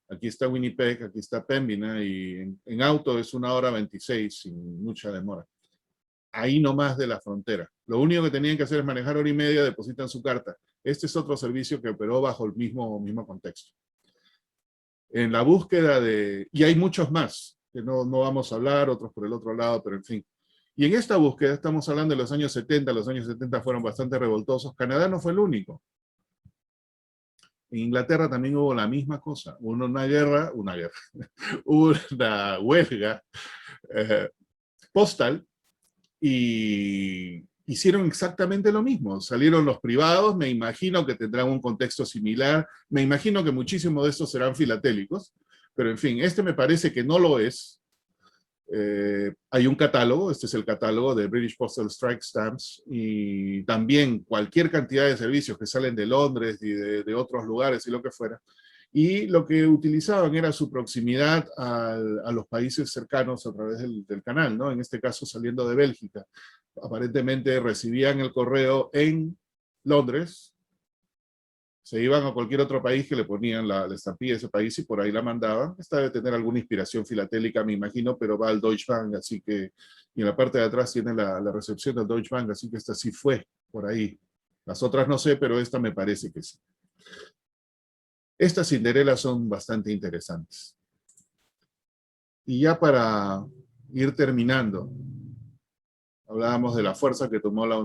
aquí está Winnipeg, aquí está Pembina, y en auto es 1 hora 26 sin mucha demora. Ahí nomás de la frontera. Lo único que tenían que hacer es manejar 1 hora y media, depositan su carta. Este es otro servicio que operó bajo el mismo contexto. En la búsqueda y hay muchos más, que no vamos a hablar, otros por el otro lado, pero en fin. Y en esta búsqueda estamos hablando de los años 70, los años 70 fueron bastante revoltosos. Canadá no fue el único. En Inglaterra también hubo la misma cosa. Hubo una guerra, hubo una huelga postal, y hicieron exactamente lo mismo. Salieron los privados, me imagino que tendrán un contexto similar, me imagino que muchísimos de estos serán filatélicos, pero en fin, me parece que no lo es. Hay un catálogo, este es el catálogo de British Postal Strike Stamps, y también cualquier cantidad de servicios que salen de Londres y de otros lugares y lo que fuera. Y lo que utilizaban era su proximidad a los países cercanos a través del canal, ¿no? En este caso saliendo de Bélgica. Aparentemente recibían el correo en Londres, se iban a cualquier otro país que le ponían la estampilla de ese país y por ahí la mandaban. Esta debe tener alguna inspiración filatélica, me imagino, pero va al Deutsche Bank, así que, y en la parte de atrás tiene la recepción del Deutsche Bank, así que esta sí fue por ahí. Las otras no sé, pero esta me parece que sí. Estas cinderelas son bastante interesantes. Y ya para ir terminando, hablábamos de la fuerza que tomó la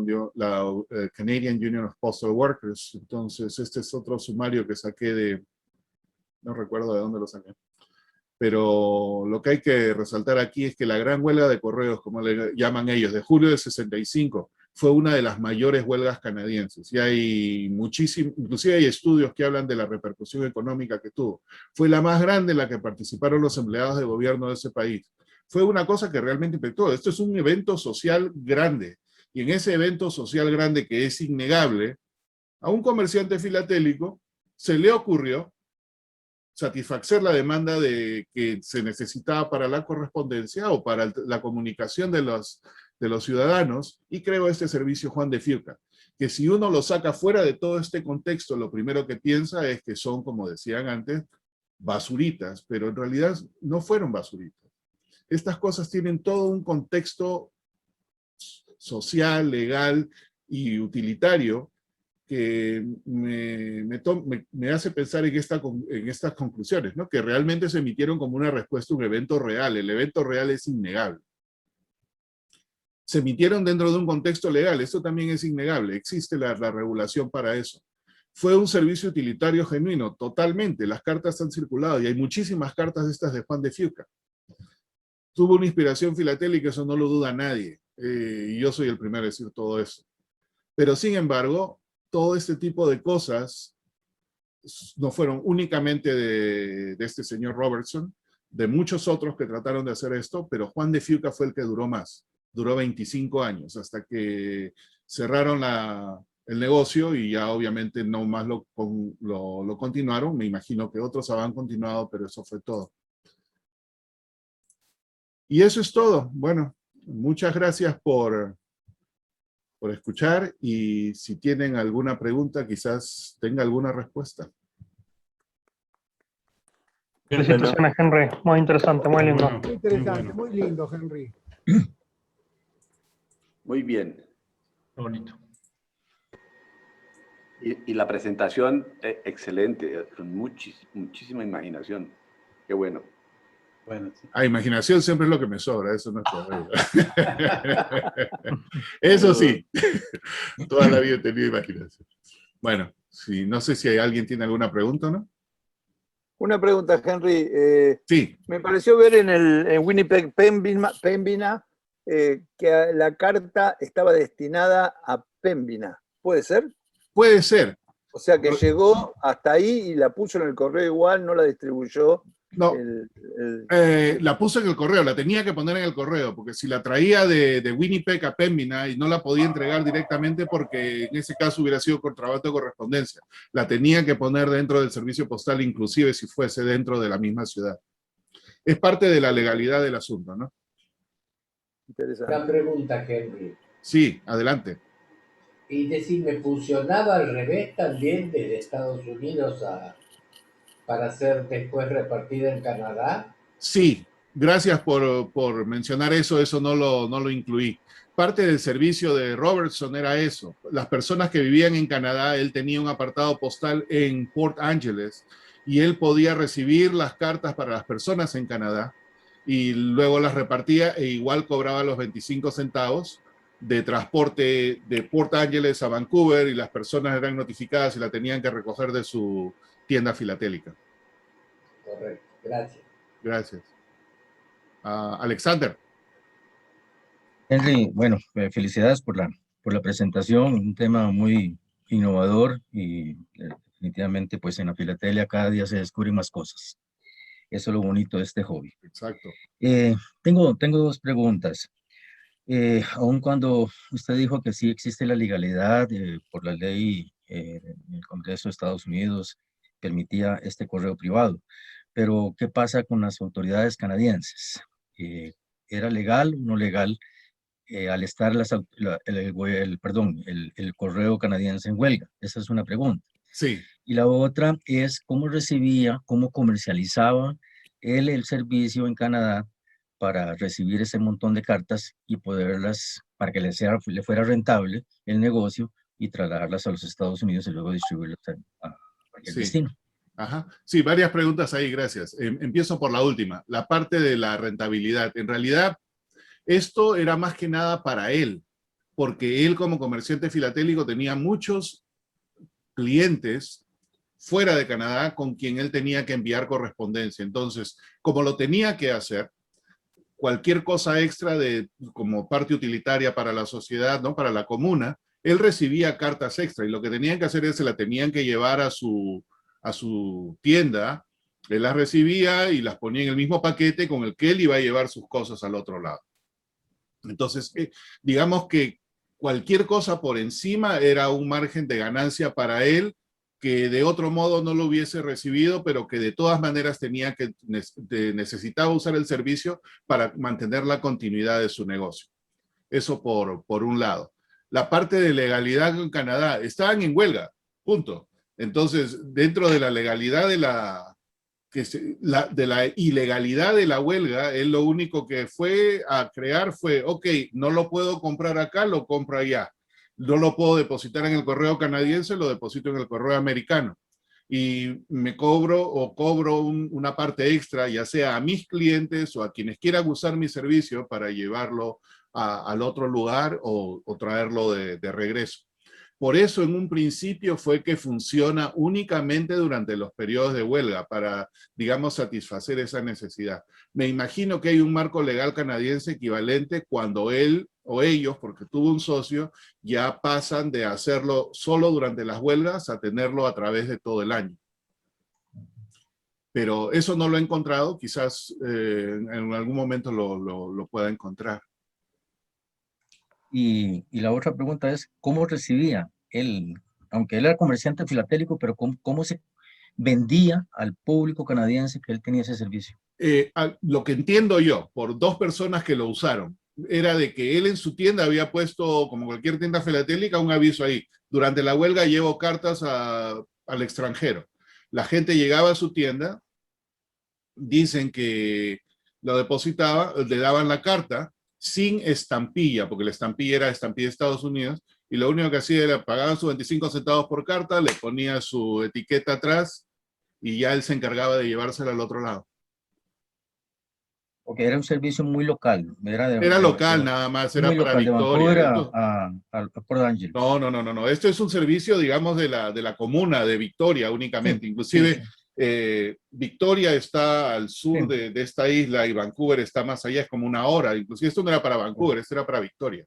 Canadian Union of Postal Workers. Entonces, este es otro sumario que saqué no recuerdo de dónde lo saqué, pero lo que hay que resaltar aquí es que la gran huelga de correos, como le llaman ellos, de julio del 65, fue una de las mayores huelgas canadienses. Y hay muchísimo, inclusive hay estudios que hablan de la repercusión económica que tuvo. Fue la más grande en la que participaron los empleados de gobierno de ese país. Fue una cosa que realmente impactó. Esto es un evento social grande. Y en ese evento social grande, que es innegable, a un comerciante filatélico se le ocurrió satisfacer la demanda que se necesitaba para la correspondencia o para la comunicación de los ciudadanos, y creó este servicio Juan de Fiuca, que si uno lo saca fuera de todo este contexto, lo primero que piensa es que son, como decían antes, basuritas, pero en realidad no fueron basuritas. Estas cosas tienen todo un contexto social, legal y utilitario que me hace pensar en estas conclusiones, ¿no? Que realmente se emitieron como una respuesta a un evento real. El evento real es innegable. Se emitieron dentro de un contexto legal, esto también es innegable, existe la regulación para eso. Fue un servicio utilitario genuino, totalmente, las cartas han circulado y hay muchísimas cartas de estas de Juan de Fiuca. Tuvo una inspiración filatélica, eso no lo duda nadie, y yo soy el primero a decir todo eso. Pero sin embargo, todo este tipo de cosas no fueron únicamente de este señor Robertson, de muchos otros que trataron de hacer esto, pero Juan de Fiuca fue el que duró más. Duró 25 años, hasta que cerraron el negocio y ya obviamente no más lo continuaron. Me imagino que otros habían continuado, pero eso fue todo. Y eso es todo. Bueno, muchas gracias por escuchar, y si tienen alguna pregunta, quizás tenga alguna respuesta. Felicitaciones, Henry. Muy interesante, muy lindo. Bueno, Muy interesante, muy lindo, Henry. Muy bien. bonito. Y la presentación, excelente, con muchísima imaginación. Qué bueno. Bueno, sí. Imaginación siempre es lo que me sobra, eso no es problema. Eso sí, toda la vida he tenido imaginación. Bueno, no sé si alguien tiene alguna pregunta, ¿no? Una pregunta, Henry. Sí. Me pareció ver en Winnipeg Pembina que la carta estaba destinada a Pembina. ¿Puede ser? Puede ser. O sea que llegó hasta ahí y la puso en el correo igual, no la distribuyó. No, la puso en el correo, la tenía que poner en el correo, porque si la traía de Winnipeg a Pembina y no la podía entregar directamente, porque en ese caso hubiera sido contrabando de correspondencia, la tenía que poner dentro del servicio postal, inclusive si fuese dentro de la misma ciudad. Es parte de la legalidad del asunto, ¿no? Interesante. Una pregunta, Henry. Sí, adelante. Y decirme, ¿funcionaba al revés también desde Estados Unidos para ser después repartida en Canadá? Sí, gracias por mencionar eso no lo incluí. Parte del servicio de Robertson era eso. Las personas que vivían en Canadá, él tenía un apartado postal en Port Angeles y él podía recibir las cartas para las personas en Canadá y luego las repartía e igual cobraba los 25 centavos de transporte de Port Angeles a Vancouver, y las personas eran notificadas y la tenían que recoger de su tienda filatélica. Correcto, gracias. Gracias. Alexander. Henry, bueno, felicidades por la presentación, un tema muy innovador y definitivamente pues en la filatelia cada día se descubren más cosas. Eso es lo bonito de este hobby. Exacto. Tengo dos preguntas. Aun cuando usted dijo que sí existe la legalidad por la ley, el Congreso de Estados Unidos permitía este correo privado, pero ¿qué pasa con las autoridades canadienses? ¿Era legal o no legal al estar el correo canadiense en huelga? Esa es una pregunta. Sí. Y la otra es cómo cómo comercializaba él el servicio en Canadá para recibir ese montón de cartas y poderlas, para que le fuera rentable el negocio y trasladarlas a los Estados Unidos y luego distribuirlas a cualquier destino. Ajá. Sí, varias preguntas ahí, gracias. Empiezo por la última, la parte de la rentabilidad. En realidad, esto era más que nada para él, porque él como comerciante filatélico tenía muchos clientes fuera de Canadá con quien él tenía que enviar correspondencia. Entonces, como lo tenía que hacer, cualquier cosa extra como parte utilitaria para la sociedad, ¿no? Para la comuna, él recibía cartas extra y lo que tenían que hacer es se la tenían que llevar a su tienda. Él las recibía y las ponía en el mismo paquete con el que él iba a llevar sus cosas al otro lado. Entonces, digamos que cualquier cosa por encima era un margen de ganancia para él que de otro modo no lo hubiese recibido, pero que de todas maneras necesitaba usar el servicio para mantener la continuidad de su negocio. Eso por un lado. La parte de legalidad en Canadá, estaban en huelga, punto. Entonces, dentro de la legalidad de la ilegalidad de la huelga, él lo único que fue a crear fue, ok, no lo puedo comprar acá, lo compro allá. No lo puedo depositar en el correo canadiense, lo deposito en el correo americano. Y me cobro una parte extra, ya sea a mis clientes o a quienes quieran usar mi servicio para llevarlo al otro lugar o traerlo de regreso. Por eso en un principio fue que funciona únicamente durante los periodos de huelga para, digamos, satisfacer esa necesidad. Me imagino que hay un marco legal canadiense equivalente cuando él o ellos, porque tuvo un socio, ya pasan de hacerlo solo durante las huelgas a tenerlo a través de todo el año. Pero eso no lo he encontrado, quizás en algún momento lo pueda encontrar. Y la otra pregunta es, ¿cómo recibía él, aunque él era comerciante filatélico, pero cómo se vendía al público canadiense que él tenía ese servicio? Lo que entiendo yo, por dos personas que lo usaron, era de que él en su tienda había puesto, como cualquier tienda filatélica, un aviso ahí. Durante la huelga llevo cartas al extranjero. La gente llegaba a su tienda, dicen que lo depositaba, le daban la carta, sin estampilla, porque la estampilla era estampilla de Estados Unidos, y lo único que hacía era pagaban sus 25 centavos por carta, le ponía su etiqueta atrás, y ya él se encargaba de llevársela al otro lado. Porque era un servicio muy local. Era local nada más, era para local, Victoria. De Vancouver a Port Angeles. No. Esto es un servicio, digamos, de la comuna de Victoria únicamente. Sí, inclusive, sí. Victoria está al sur de esta isla y Vancouver está más allá, es como una hora. Inclusive esto no era para Vancouver, esto era para Victoria.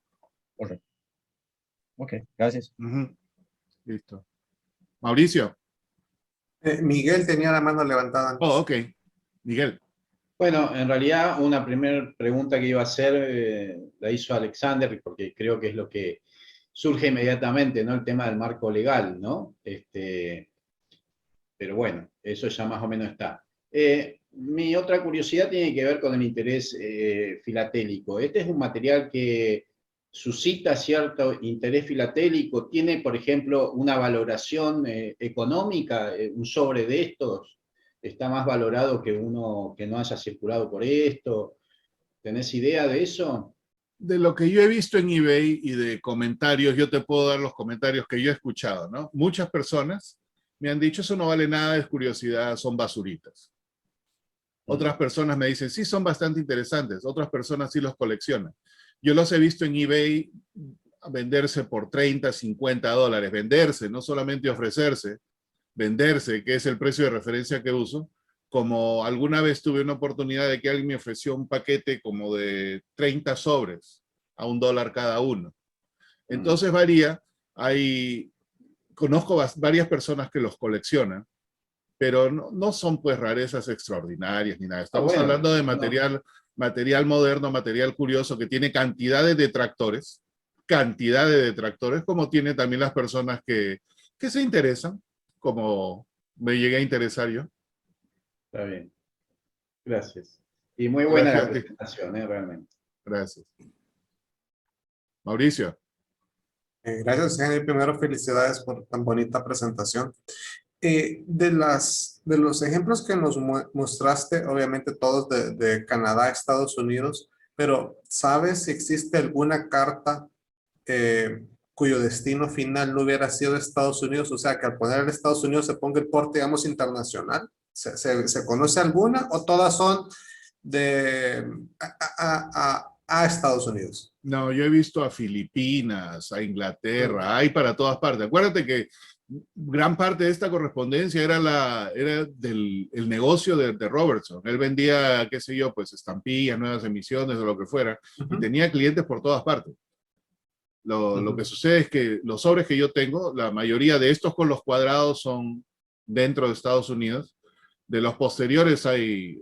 Correcto. Ok, gracias. Listo. Mauricio. Miguel tenía la mano levantada antes. Oh, ok. Miguel. Bueno, en realidad una primera pregunta que iba a hacer la hizo Alexander, porque creo que es lo que surge inmediatamente, ¿no? El tema del marco legal, ¿no? Pero bueno, eso ya más o menos está. Mi otra curiosidad tiene que ver con el interés filatélico. Este es un material que suscita cierto interés filatélico. ¿Tiene, por ejemplo, una valoración económica? ¿Un sobre de estos está más valorado que uno que no haya circulado por esto? ¿Tenés idea de eso? De lo que yo he visto en eBay y de comentarios, yo te puedo dar los comentarios que yo he escuchado, ¿no? Muchas personas me han dicho, eso no vale nada, es curiosidad, son basuritas. Otras personas me dicen, sí, son bastante interesantes. Otras personas sí los coleccionan. Yo los he visto en eBay venderse por 30, 50 dólares. Venderse, no solamente ofrecerse, venderse, que es el precio de referencia que uso. Como alguna vez tuve una oportunidad de que alguien me ofreció un paquete como de 30 sobres a $1 cada uno. Entonces varía. Conozco varias personas que los coleccionan, pero no son pues rarezas extraordinarias ni nada. Estamos hablando de material moderno, material curioso que tiene cantidad de detractores, como tiene también las personas que se interesan, como me llegué a interesar yo. Está bien. Gracias. Y muy buena la presentación, realmente. Gracias. Mauricio. Gracias, Henry. Primero, felicidades por tan bonita presentación. De los ejemplos que nos mostraste, obviamente todos de Canadá, Estados Unidos, pero ¿sabes si existe alguna carta cuyo destino final no hubiera sido Estados Unidos? O sea, que al poner Estados Unidos se ponga el porte, digamos, internacional. ¿Se conoce alguna o todas son a Estados Unidos? No, yo he visto a Filipinas, a Inglaterra, hay para todas partes. Acuérdate que gran parte de esta correspondencia era el negocio de Robertson. Él vendía, qué sé yo, pues estampillas, nuevas emisiones o lo que fuera, y tenía clientes por todas partes. Lo que sucede es que los sobres que yo tengo, la mayoría de estos con los cuadrados son dentro de Estados Unidos. De los posteriores hay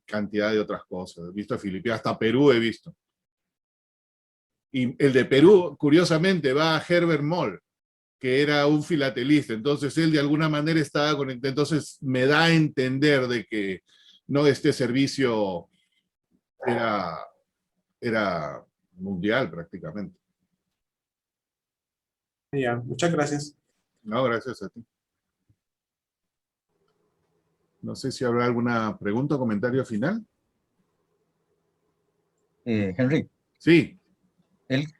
cantidad de otras cosas. He visto a Filipinas, hasta Perú he visto. Y el de Perú, curiosamente, va a Herbert Moll, que era un filatelista. Entonces él de alguna manera estaba conectado. Entonces me da a entender de que no, este servicio era mundial prácticamente. Ya, muchas gracias. No, gracias a ti. No sé si habrá alguna pregunta o comentario final. Henry, Sí,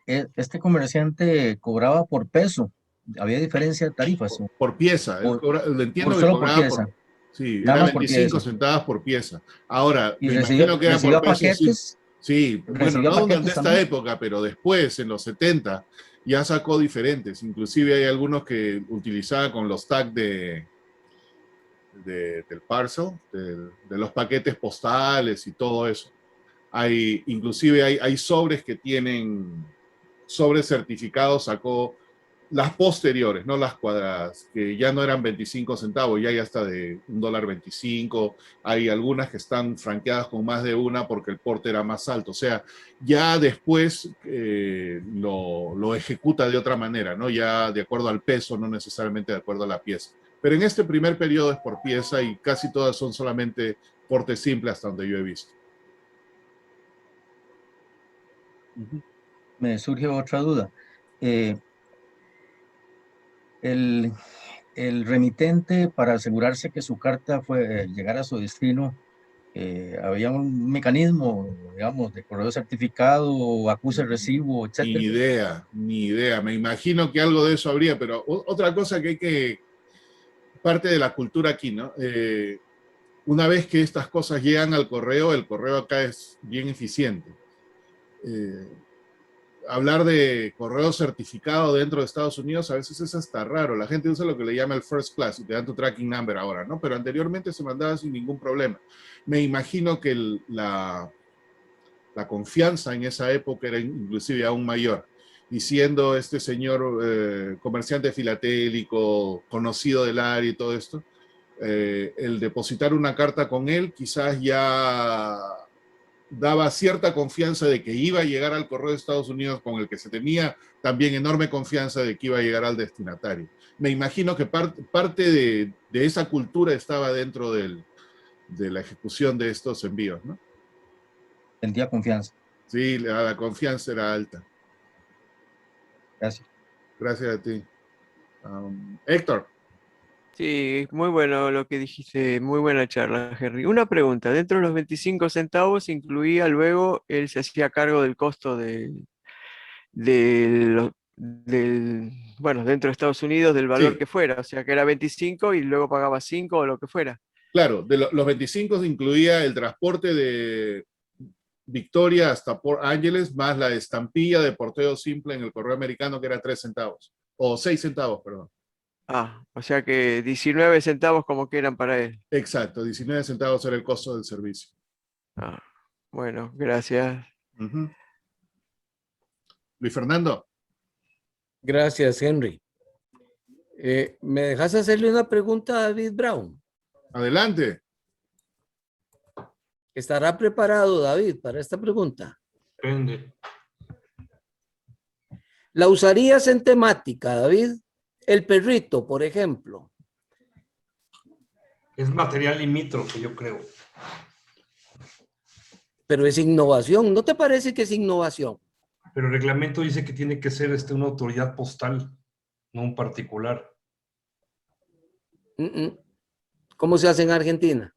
este comerciante cobraba por peso. Había diferencia de tarifas. por pieza. Le entiendo que solo por cobraba pieza. sí, Nada era más por 25 pieza. centavos por pieza. Ahora, Y me imagino que era por recibía peso. Sí, paquetes. sí, bueno, Recibía no paquetes durante esta también. época, pero después, en los 70, ya sacó diferentes. Inclusive hay algunos que utilizaba con los tags del parcel, de los paquetes postales y todo eso. Inclusive hay sobres que tienen sobres certificados, sacó las posteriores, no las cuadradas, que ya no eran 25 centavos, ya hay hasta de $1.25. Hay algunas que están franqueadas con más de una porque el porte era más alto. O sea, ya después lo ejecuta de otra manera, ¿no? Ya de acuerdo al peso, no necesariamente de acuerdo a la pieza. Pero en este primer periodo es por pieza y casi todas son solamente porte simple hasta donde yo he visto. Me surge otra duda. El remitente, para asegurarse que su carta llegara a su destino, había un mecanismo, digamos, de correo certificado, acuse recibo, etcétera. Ni idea. Me imagino que algo de eso habría, pero otra cosa parte de la cultura aquí, ¿no? Una vez que estas cosas llegan al correo, el correo acá es bien eficiente. Hablar de correo certificado dentro de Estados Unidos a veces es hasta raro. La gente usa lo que le llama el first class y te dan tu tracking number ahora, ¿no? Pero anteriormente se mandaba sin ningún problema. Me imagino que la confianza en esa época era inclusive aún mayor. Y siendo este señor comerciante filatélico, conocido del área y todo esto, el depositar una carta con él quizás ya daba cierta confianza de que iba a llegar al correo de Estados Unidos, con el que se tenía también enorme confianza de que iba a llegar al destinatario. Me imagino que parte de esa cultura estaba dentro de la ejecución de estos envíos, ¿no? Sentía confianza. Sí, la confianza era alta. Gracias. Gracias a ti. Héctor. Sí, muy bueno lo que dijiste, muy buena charla, Henry. Una pregunta, dentro de los 25 centavos incluía luego, él se hacía cargo del costo bueno, dentro de Estados Unidos, del valor Sí. que fuera, o sea que era 25 y luego pagaba 5 o lo que fuera. Claro, de los 25 incluía el transporte de Victoria hasta Port Angeles, más la estampilla de porteo simple en el correo americano, que era 3 centavos, o 6 centavos, perdón. Ah, o sea que 19 centavos como que eran para él. Exacto, 19 centavos era el costo del servicio. Ah, bueno, gracias. Luis Fernando. Gracias, Henry. ¿Me dejas hacerle una pregunta a David Brown? Adelante. ¿Estará preparado, David, para esta pregunta? Depende. ¿La usarías en temática, David? El perrito, por ejemplo. Es material limítrofe, yo creo. Pero es innovación. ¿No te parece que es innovación? Pero el reglamento dice que tiene que ser una autoridad postal, no un particular. ¿Cómo se hace en Argentina?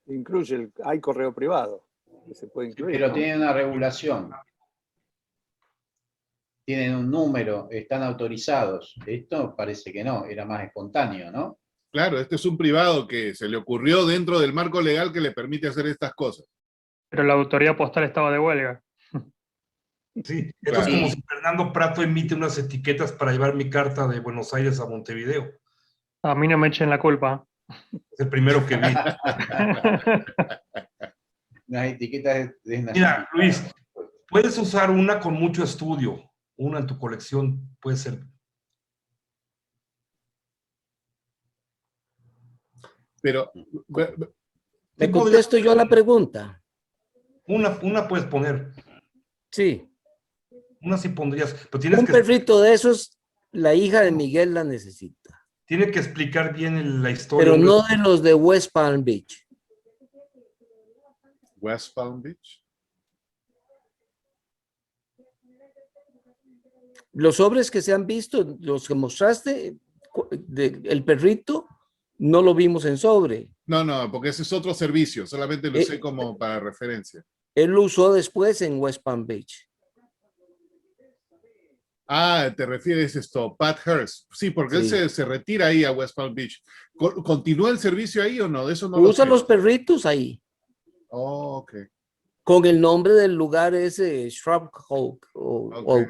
Incluye, hay correo privado que se puede incluir. Pero ¿no? tienen una regulación. Tienen un número, están autorizados. Esto parece que no, era más espontáneo, ¿no? Claro, este es un privado que se le ocurrió dentro del marco legal que le permite hacer estas cosas. Pero la autoridad postal estaba de huelga. Sí, esto es como si Fernando Prato emite unas etiquetas para llevar mi carta de Buenos Aires a Montevideo. A mí no me echen la culpa. Es el primero que vi. Las etiquetas de Mira, Luis, puedes usar una con mucho estudio, una en tu colección, puede ser. Pero, ¿Me contesto yo a la pregunta? Una puedes poner. Sí. Una sí pondrías, pero tienes Un perrito de esos, la hija de Miguel la necesita. Tiene que explicar bien la historia. Pero no de los de West Palm Beach. West Palm Beach. Los sobres que se han visto, los que mostraste, el perrito, no lo vimos en sobre. No, porque ese es otro servicio, solamente lo usé como para referencia. Él lo usó después en West Palm Beach. Ah, te refieres esto, Pat Hearst. Sí, porque Sí. él se retira ahí a West Palm Beach. ¿Continúa el servicio ahí o no? De eso no Usa lo sé. los perritos ahí. Oh, ok. Con el nombre del lugar ese, Shrub Oak. Okay.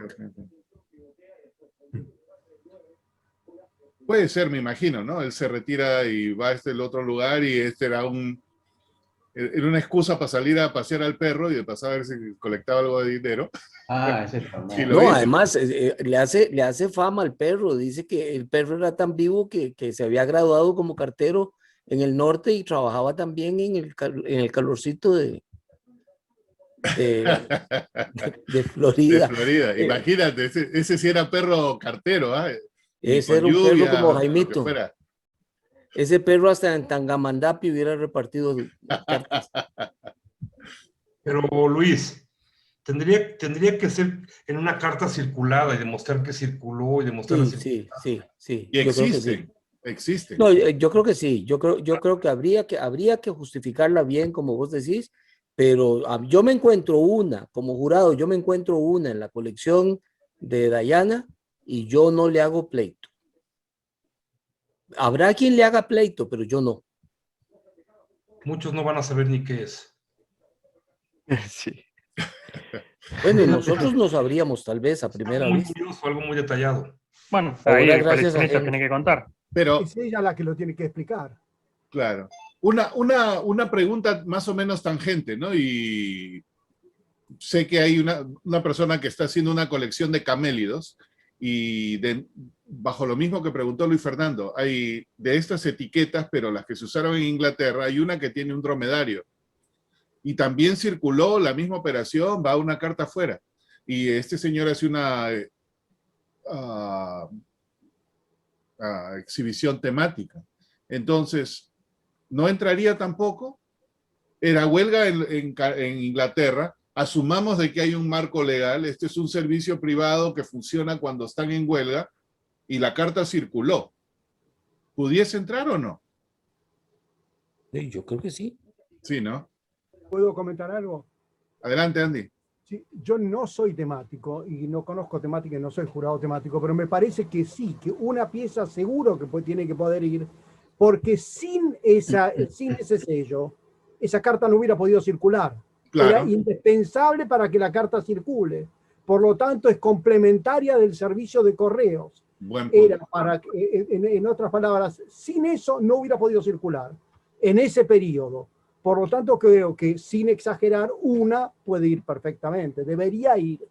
Puede ser, me imagino, ¿no? Él se retira y va a el otro lugar y era una excusa para salir a pasear al perro y de pasar a ver si colectaba algo de dinero. Ah, ese es famoso. No, además le hace fama al perro. Dice que el perro era tan vivo que se había graduado como cartero en el norte y trabajaba también en el calorcito de Florida. De Florida. Imagínate, ese sí era perro cartero, ¿ah? Ese era un perro como Jaimito. Ese perro hasta en Tangamandapio hubiera repartido cartas. Pero Luis, tendría que ser en una carta circulada y demostrar que circuló y demostrar Sí. Y existen. No, yo creo que sí. Yo creo que habría que justificarla bien, como vos decís, pero yo me encuentro una, como jurado, yo me encuentro una en la colección de Dayana y yo no le hago pleito. Habrá quien le haga pleito, pero yo no. Muchos no van a saber ni qué es. Sí. Bueno, nosotros no sabríamos tal vez a primera Muy vista. curioso, algo muy detallado. Bueno, Ahora, ahí el gracias a coleccionista Henry. tiene que contar. Pero, Es ella la que lo tiene que explicar. claro. Una pregunta más o menos tangente, ¿no? Y sé que hay una persona que está haciendo una colección de camélidos y bajo lo mismo que preguntó Luis Fernando, hay de estas etiquetas, pero las que se usaron en Inglaterra, hay una que tiene un dromedario. Y también circuló la misma operación, va una carta afuera. Y este señor hace una exhibición temática. Entonces, ¿no entraría tampoco? Era huelga en Inglaterra. Asumamos de que hay un marco legal. Este es un servicio privado que funciona cuando están en huelga y la carta circuló. ¿Pudiese entrar o no? Sí, yo creo que sí. Sí, ¿no? ¿Puedo comentar algo? Adelante, Andy. Sí, yo no soy temático y no conozco temática y no soy jurado temático, pero me parece que sí, que una pieza seguro que tiene que poder ir, porque sin ese sello, esa carta no hubiera podido circular. Claro. Era indispensable para que la carta circule. Por lo tanto, es complementaria del servicio de correos. Buen punto. Era para que, en otras palabras, sin eso no hubiera podido circular en ese periodo. Por lo tanto, creo que sin exagerar, una puede ir perfectamente, debería ir.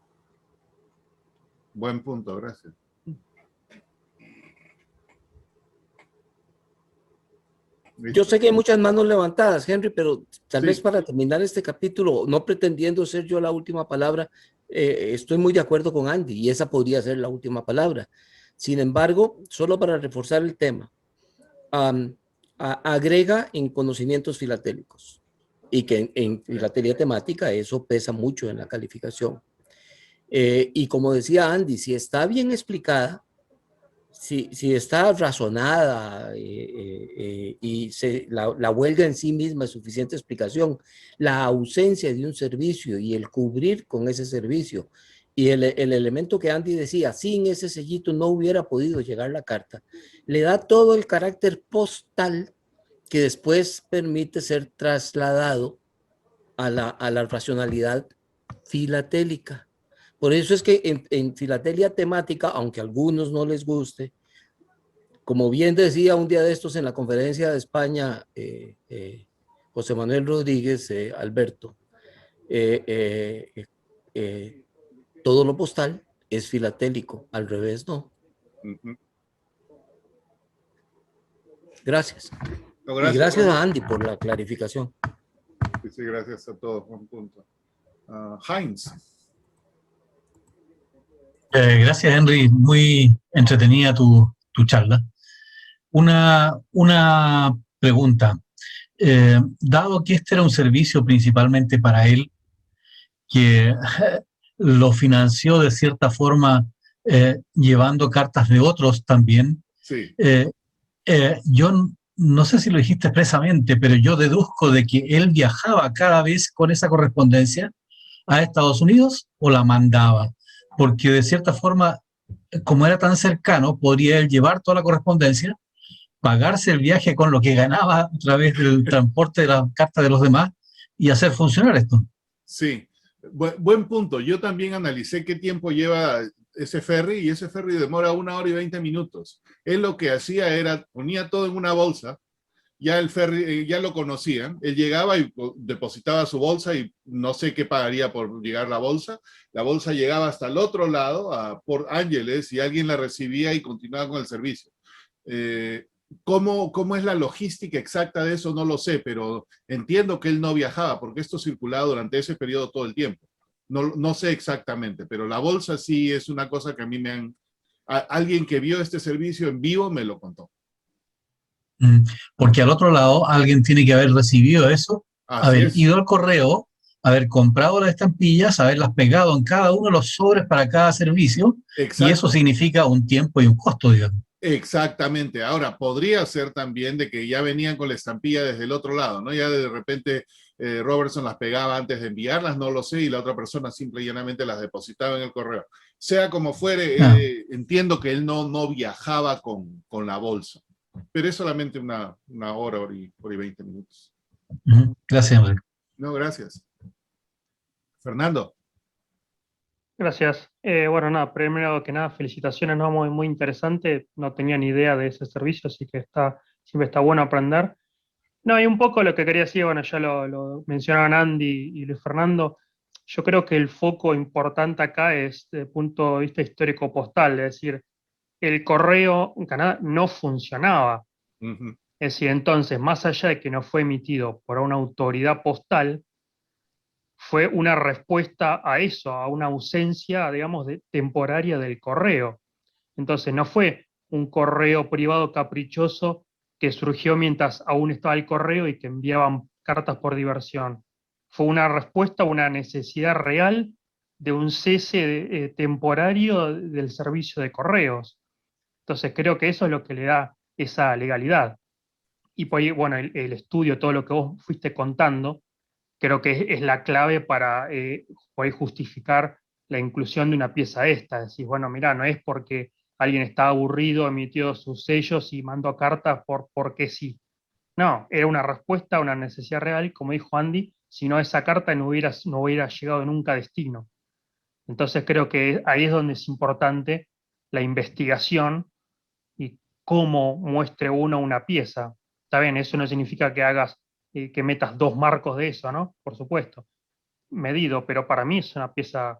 Buen punto, gracias. Yo sé que hay muchas manos levantadas, Henry, pero tal Sí. vez para terminar este capítulo, no pretendiendo ser yo la última palabra, estoy muy de acuerdo con Andy y esa podría ser la última palabra. Sin embargo, solo para reforzar el tema, agrega en conocimientos filatélicos y que en filatelia temática eso pesa mucho en la calificación. Y como decía Andy, si está bien explicada, si está razonada y la huelga en sí misma es suficiente explicación, la ausencia de un servicio y el cubrir con ese servicio y el elemento que Andy decía, sin ese sellito no hubiera podido llegar la carta, le da todo el carácter postal que después permite ser trasladado a la racionalidad filatélica. Por eso es que en filatelia temática, aunque a algunos no les guste, como bien decía un día de estos en la conferencia de España, José Manuel Rodríguez, Alberto, todo lo postal es filatélico, al revés no. Gracias. No, gracias. Y gracias a Andy por la clarificación. Sí, gracias a todos. Buen punto. Heinz. Gracias, Henry. Muy entretenida tu charla. Una pregunta. Dado que este era un servicio principalmente para él, que lo financió de cierta forma llevando cartas de otros también, sí. Yo no sé si lo dijiste expresamente, pero yo deduzco de que él viajaba cada vez con esa correspondencia a Estados Unidos o la mandaba, porque de cierta forma, como era tan cercano, podría él llevar toda la correspondencia, pagarse el viaje con lo que ganaba a través del transporte de las cartas de los demás y hacer funcionar esto. Sí, buen punto. Yo también analicé qué tiempo lleva ese ferry y ese ferry demora 1 hora y 20 minutos. Él lo que hacía era, ponía todo en una bolsa, ya el ferry, ya lo conocían, él llegaba y depositaba su bolsa y no sé qué pagaría por llegar la bolsa llegaba hasta el otro lado, a Port Ángeles, y alguien la recibía y continuaba con el servicio. ¿Cómo es la logística exacta de eso? No lo sé, pero entiendo que él no viajaba, porque esto circulaba durante ese periodo todo el tiempo. No sé exactamente, pero la bolsa sí es una cosa que a mí alguien que vio este servicio en vivo me lo contó. Porque al otro lado alguien tiene que haber recibido eso, haber ido al correo, haber comprado las estampillas, haberlas pegado en cada uno de los sobres para cada servicio. Exacto. Y eso significa un tiempo y un costo, digamos. Exactamente. Ahora, podría ser también de que ya venían con la estampilla desde el otro lado, ¿no? Ya de repente Robertson las pegaba antes de enviarlas, no lo sé, y la otra persona simple y llanamente las depositaba en el correo. Sea como fuere, entiendo que él no viajaba con la bolsa, pero es solamente una hora y 20 minutos. Gracias, Enrique. No, gracias. Fernando. Gracias. Bueno, nada, primero que nada, felicitaciones, ¿no? Muy interesante. No tenía ni idea de ese servicio, así que siempre está bueno aprender. No, y un poco lo que quería decir, bueno, ya lo mencionaban Andy y Luis Fernando. Yo creo que el foco importante acá es desde el punto de vista histórico-postal, es decir, el correo en Canadá no funcionaba. Es decir, entonces, más allá de que no fue emitido por una autoridad postal, fue una respuesta a eso, a una ausencia, digamos, temporaria del correo. Entonces, no fue un correo privado caprichoso que surgió mientras aún estaba el correo y que enviaban cartas por diversión. Fue una respuesta a una necesidad real de un cese temporario del servicio de correos. Entonces, creo que eso es lo que le da esa legalidad. Y por ahí, bueno, el estudio, todo lo que vos fuiste contando, creo que es la clave para poder justificar la inclusión de una pieza esta. Es decir, bueno, mirá, no es porque alguien está aburrido, emitió sus sellos y mandó cartas porque sí. No, era una respuesta a una necesidad real, como dijo Andy, si no esa carta no hubiera llegado nunca a destino. Entonces creo que ahí es donde es importante la investigación y cómo muestre uno una pieza. Está bien, eso no significa que que metas 2 marcos de eso, ¿no? Por supuesto, medido, pero para mí es una pieza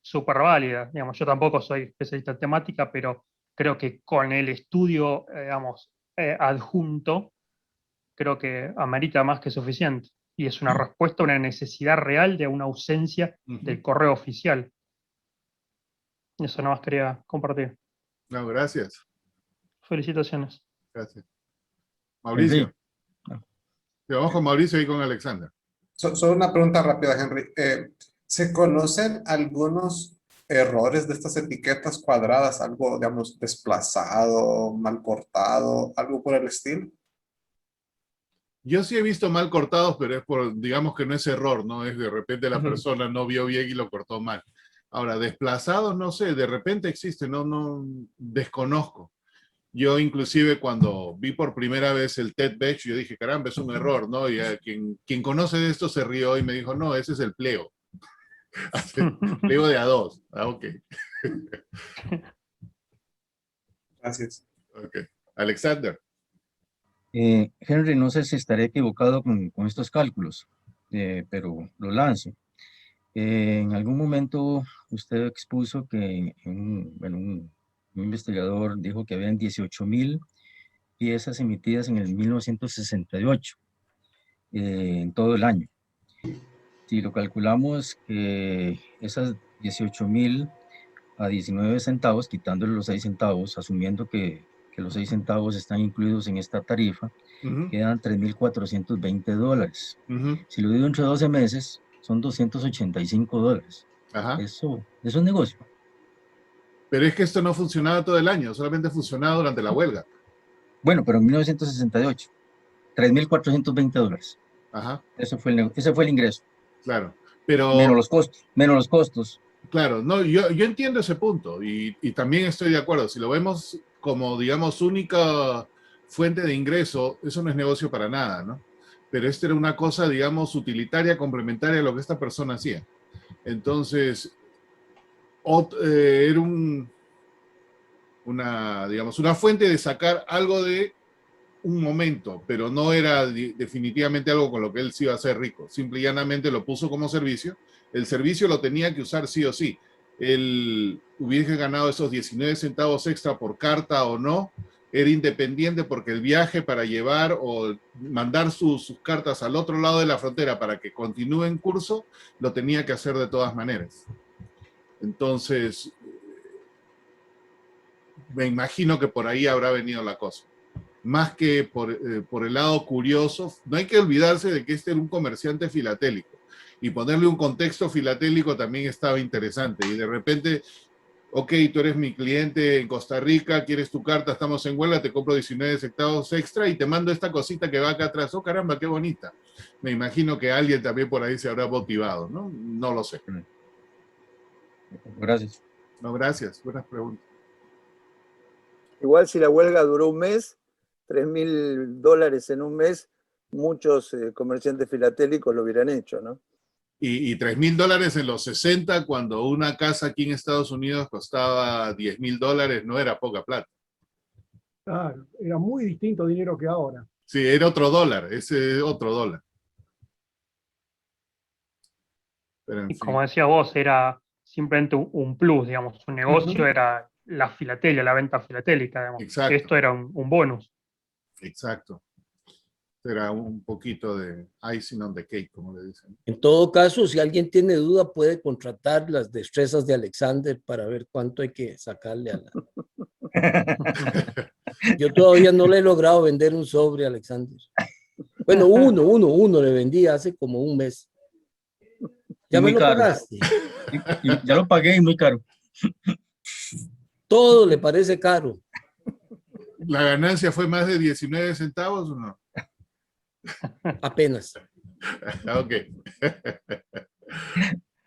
súper válida. Digamos, yo tampoco soy especialista en temática, pero creo que con el estudio, adjunto, creo que amerita más que suficiente. Y es una respuesta a una necesidad real de una ausencia del correo oficial. Eso nada más quería compartir. No, gracias. Felicitaciones. Gracias. Mauricio. Vamos con Mauricio y con Alexander. Solo una pregunta rápida, Henry. ¿Se conocen algunos errores de estas etiquetas cuadradas? Algo, digamos, desplazado, mal cortado, algo por el estilo. Yo sí he visto mal cortados, pero es digamos que no es error, ¿no? Es de repente la persona no vio bien y lo cortó mal. Ahora, desplazados, no sé, de repente existe, no desconozco. Yo inclusive cuando vi por primera vez el TED Badge, yo dije, caramba, es un error, ¿no? Y quien conoce de esto se rió y me dijo, no, ese es el pleo. Le digo de a dos. Ah, ok. Gracias. Ok. Alexander. Henry, no sé si estaré equivocado con estos cálculos, pero lo lanzo. En algún momento usted expuso que un investigador dijo que habían 18,000 piezas emitidas en el 1968, en todo el año. Si lo calculamos, esas 18,000 a 19 centavos, quitándole los 6 centavos, asumiendo que los 6 centavos están incluidos en esta tarifa, quedan $3,420. Si lo divido entre 12 meses, son $285. Ajá. Eso es un negocio. Pero es que esto no funcionaba todo el año, solamente funcionaba durante la huelga. Bueno, pero en 1968, $3,420. Ajá. Ese fue el ingreso. Claro, pero... Menos los costos. Claro, no, yo entiendo ese punto y también estoy de acuerdo. Si lo vemos como, digamos, única fuente de ingreso, eso no es negocio para nada, ¿no? Pero esto era una cosa, digamos, utilitaria, complementaria a lo que esta persona hacía. Entonces, era una fuente de sacar algo de un momento, pero no era definitivamente algo con lo que él se iba a hacer rico. Simple y llanamente lo puso como servicio. El servicio lo tenía que usar sí o sí. Él hubiese ganado esos 19 centavos extra por carta o no, era independiente porque el viaje para llevar o mandar sus cartas al otro lado de la frontera para que continúe en curso, lo tenía que hacer de todas maneras. Entonces, me imagino que por ahí habrá venido la cosa. Más que por el lado curioso, no hay que olvidarse de que este era un comerciante filatélico y ponerle un contexto filatélico también estaba interesante y de repente, ok, tú eres mi cliente en Costa Rica, quieres tu carta, estamos en huelga, te compro 19 centavos extra y te mando esta cosita que va acá atrás. Oh, caramba, qué bonita. Me imagino que alguien también por ahí se habrá motivado, ¿no? No lo sé. Gracias. No, gracias. Buenas preguntas. Igual si la huelga duró un mes, $3,000 en un mes, muchos comerciantes filatélicos lo hubieran hecho, ¿no? Y $3,000 en los 60, cuando una casa aquí en Estados Unidos costaba $10,000, no era poca plata. Claro, era muy distinto dinero que ahora. Sí, era otro dólar, ese otro dólar. Pero en Y fin. como decía vos, era simplemente un plus, digamos, su negocio era la filatelia, la venta filatélica, digamos. Exacto. Esto era un bonus. Exacto. Era un poquito de icing on the cake, como le dicen. En todo caso, si alguien tiene duda, puede contratar las destrezas de Alexander para ver cuánto hay que sacarle a la... Yo todavía no le he logrado vender un sobre a Alexander. Bueno, uno le vendí hace como un mes. ¿Ya me lo pagaste? Y ya lo pagué y muy caro. Todo le parece caro. ¿La ganancia fue más de 19 centavos o no? Apenas. Ok.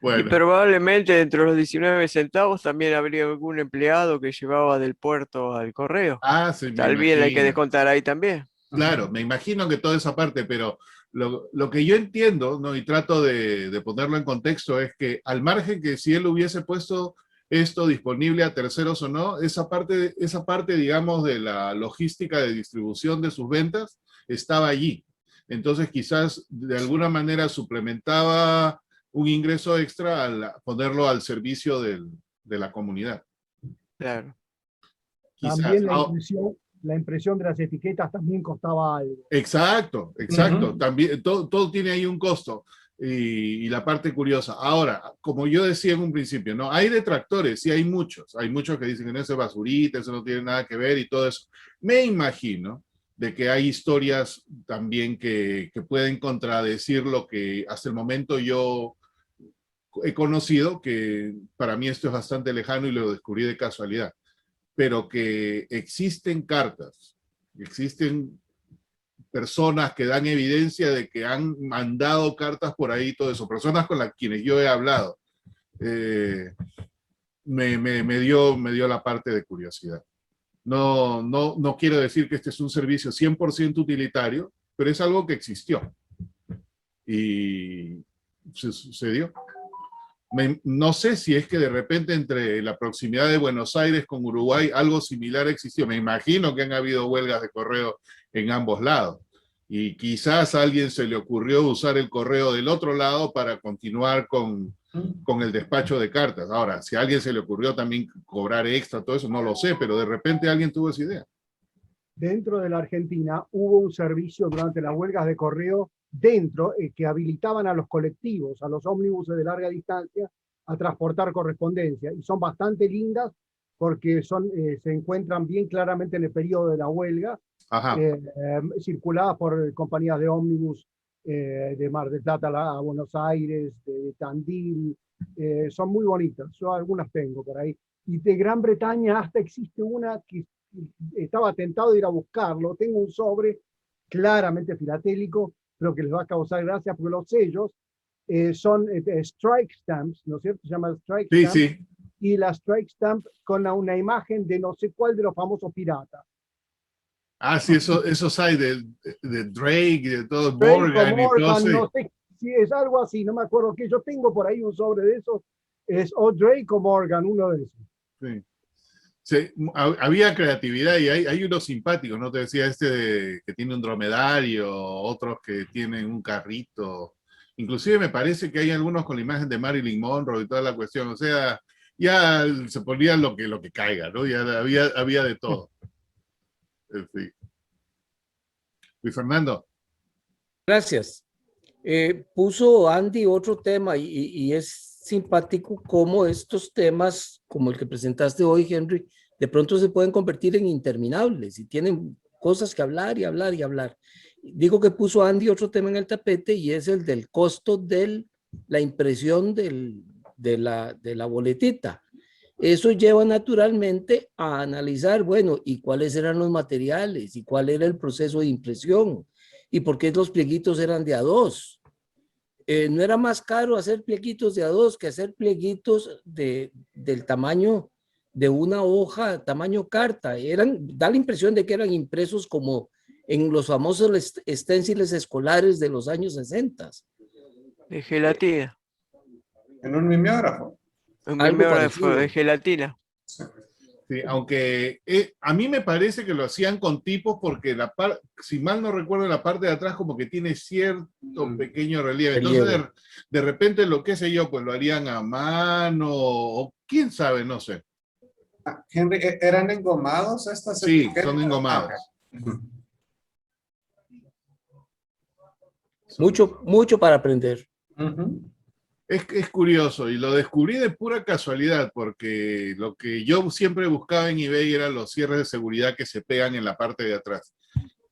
Bueno. Y probablemente dentro de los 19 centavos también habría algún empleado que llevaba del puerto al correo. Ah, sí, Tal vez hay que descontar ahí también. Claro, me imagino que toda esa parte, pero lo que yo entiendo, ¿no? Y trato de ponerlo en contexto, es que al margen que si él hubiese puesto esto disponible a terceros o no, esa parte, digamos, de la logística de distribución de sus ventas estaba allí. Entonces quizás de alguna manera suplementaba un ingreso extra al ponerlo al servicio de la comunidad. Claro. Quizás. También la impresión de las etiquetas también costaba algo. Exacto. También, todo tiene ahí un costo. Y la parte curiosa. Ahora, como yo decía en un principio, ¿no? Hay detractores, sí hay muchos. Hay muchos que dicen que no es basurita, eso no tiene nada que ver y todo eso. Me imagino de que hay historias también que pueden contradecir lo que hasta el momento yo he conocido, que para mí esto es bastante lejano y lo descubrí de casualidad, pero que existen cartas, existen personas que dan evidencia de que han mandado cartas por ahí, todo eso, personas con las quienes yo he hablado. Me dio la parte de curiosidad. No quiero decir que este es un servicio 100% utilitario, pero es algo que existió. Y se sucedió. No sé si es que de repente entre la proximidad de Buenos Aires con Uruguay algo similar existió. Me imagino que han habido huelgas de correo en ambos lados. Y quizás a alguien se le ocurrió usar el correo del otro lado para continuar con el despacho de cartas. Ahora, si a alguien se le ocurrió también cobrar extra, todo eso, no lo sé, pero de repente alguien tuvo esa idea. Dentro de la Argentina hubo un servicio durante las huelgas de correo dentro que habilitaban a los colectivos, a los ómnibuses de larga distancia, a transportar correspondencia. Y son bastante lindas porque se encuentran bien claramente en el periodo de la huelga, circuladas por compañías de ómnibus de Mar del Plata a Buenos Aires, de Tandil. Son muy bonitas, yo algunas tengo por ahí. Y de Gran Bretaña hasta existe una que estaba tentado de ir a buscarlo. Tengo un sobre claramente filatélico, pero que les va a causar gracia porque los sellos son strike stamps, ¿no es cierto? Se llama strike stamp. Sí. Y la strike stamp con una imagen de no sé cuál de los famosos piratas. Ah, sí, esos hay de Drake, de todos Morgan y todo eso. No sé si es algo así, no me acuerdo qué. Yo tengo por ahí un sobre de esos. Es o Drake o Morgan, uno de esos. Sí. Sí, había creatividad y hay unos simpáticos, ¿no? Te decía que tiene un dromedario, otros que tienen un carrito. Inclusive me parece que hay algunos con la imagen de Marilyn Monroe y toda la cuestión. O sea, ya se ponía lo que caiga, ¿no? Ya había de todo. En fin. Luis Fernando. Gracias. Puso Andy otro tema y es simpático cómo estos temas, como el que presentaste hoy, Henry, de pronto se pueden convertir en interminables y tienen cosas que hablar y hablar y hablar. Digo que puso Andy otro tema en el tapete y es el del costo de la impresión de la boletita. Eso lleva naturalmente a analizar, bueno, ¿y cuáles eran los materiales? ¿Y cuál era el proceso de impresión? ¿Y por qué los plieguitos eran de A2? No era más caro hacer plieguitos de A2 que hacer plieguitos del tamaño de una hoja, tamaño carta. Da la impresión de que eran impresos como en los famosos esténciles escolares de los años 60. De gelatina. En un mimeógrafo. Un mimeógrafo de gelatina. Sí, aunque a mí me parece que lo hacían con tipos porque si mal no recuerdo, la parte de atrás como que tiene cierto pequeño relieve. Entonces de repente lo que sé yo, pues lo harían a mano o quién sabe, no sé. Henry, ¿eran engomados estas? Sí, son engomados. Mucho para aprender. Es curioso y lo descubrí de pura casualidad porque lo que yo siempre buscaba en eBay eran los cierres de seguridad que se pegan en la parte de atrás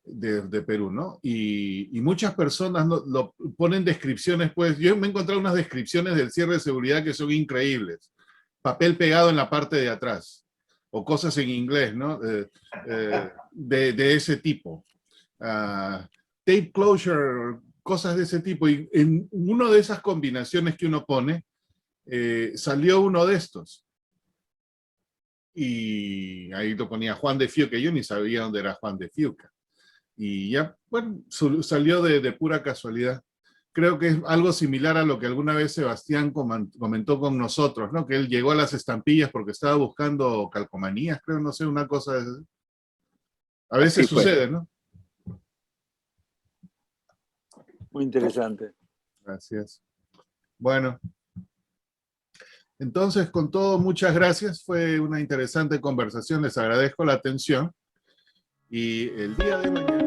de Perú, ¿no? Y muchas personas lo ponen descripciones, pues yo me he encontrado unas descripciones del cierre de seguridad que son increíbles. Papel pegado en la parte de atrás o cosas en inglés, ¿no? De ese tipo. Tape closure, cosas de ese tipo, y en una de esas combinaciones que uno pone, salió uno de estos. Y ahí lo ponía Juan de Fiuca, yo ni sabía dónde era Juan de Fiuca. Y ya, bueno, salió de pura casualidad. Creo que es algo similar a lo que alguna vez Sebastián comentó con nosotros, ¿no? Que él llegó a las estampillas porque estaba buscando calcomanías, creo, no sé, una cosa de... A veces sucede, ¿no? Muy interesante. Gracias. Bueno, entonces con todo, muchas gracias. Fue una interesante conversación. Les agradezco la atención. Y el día de mañana...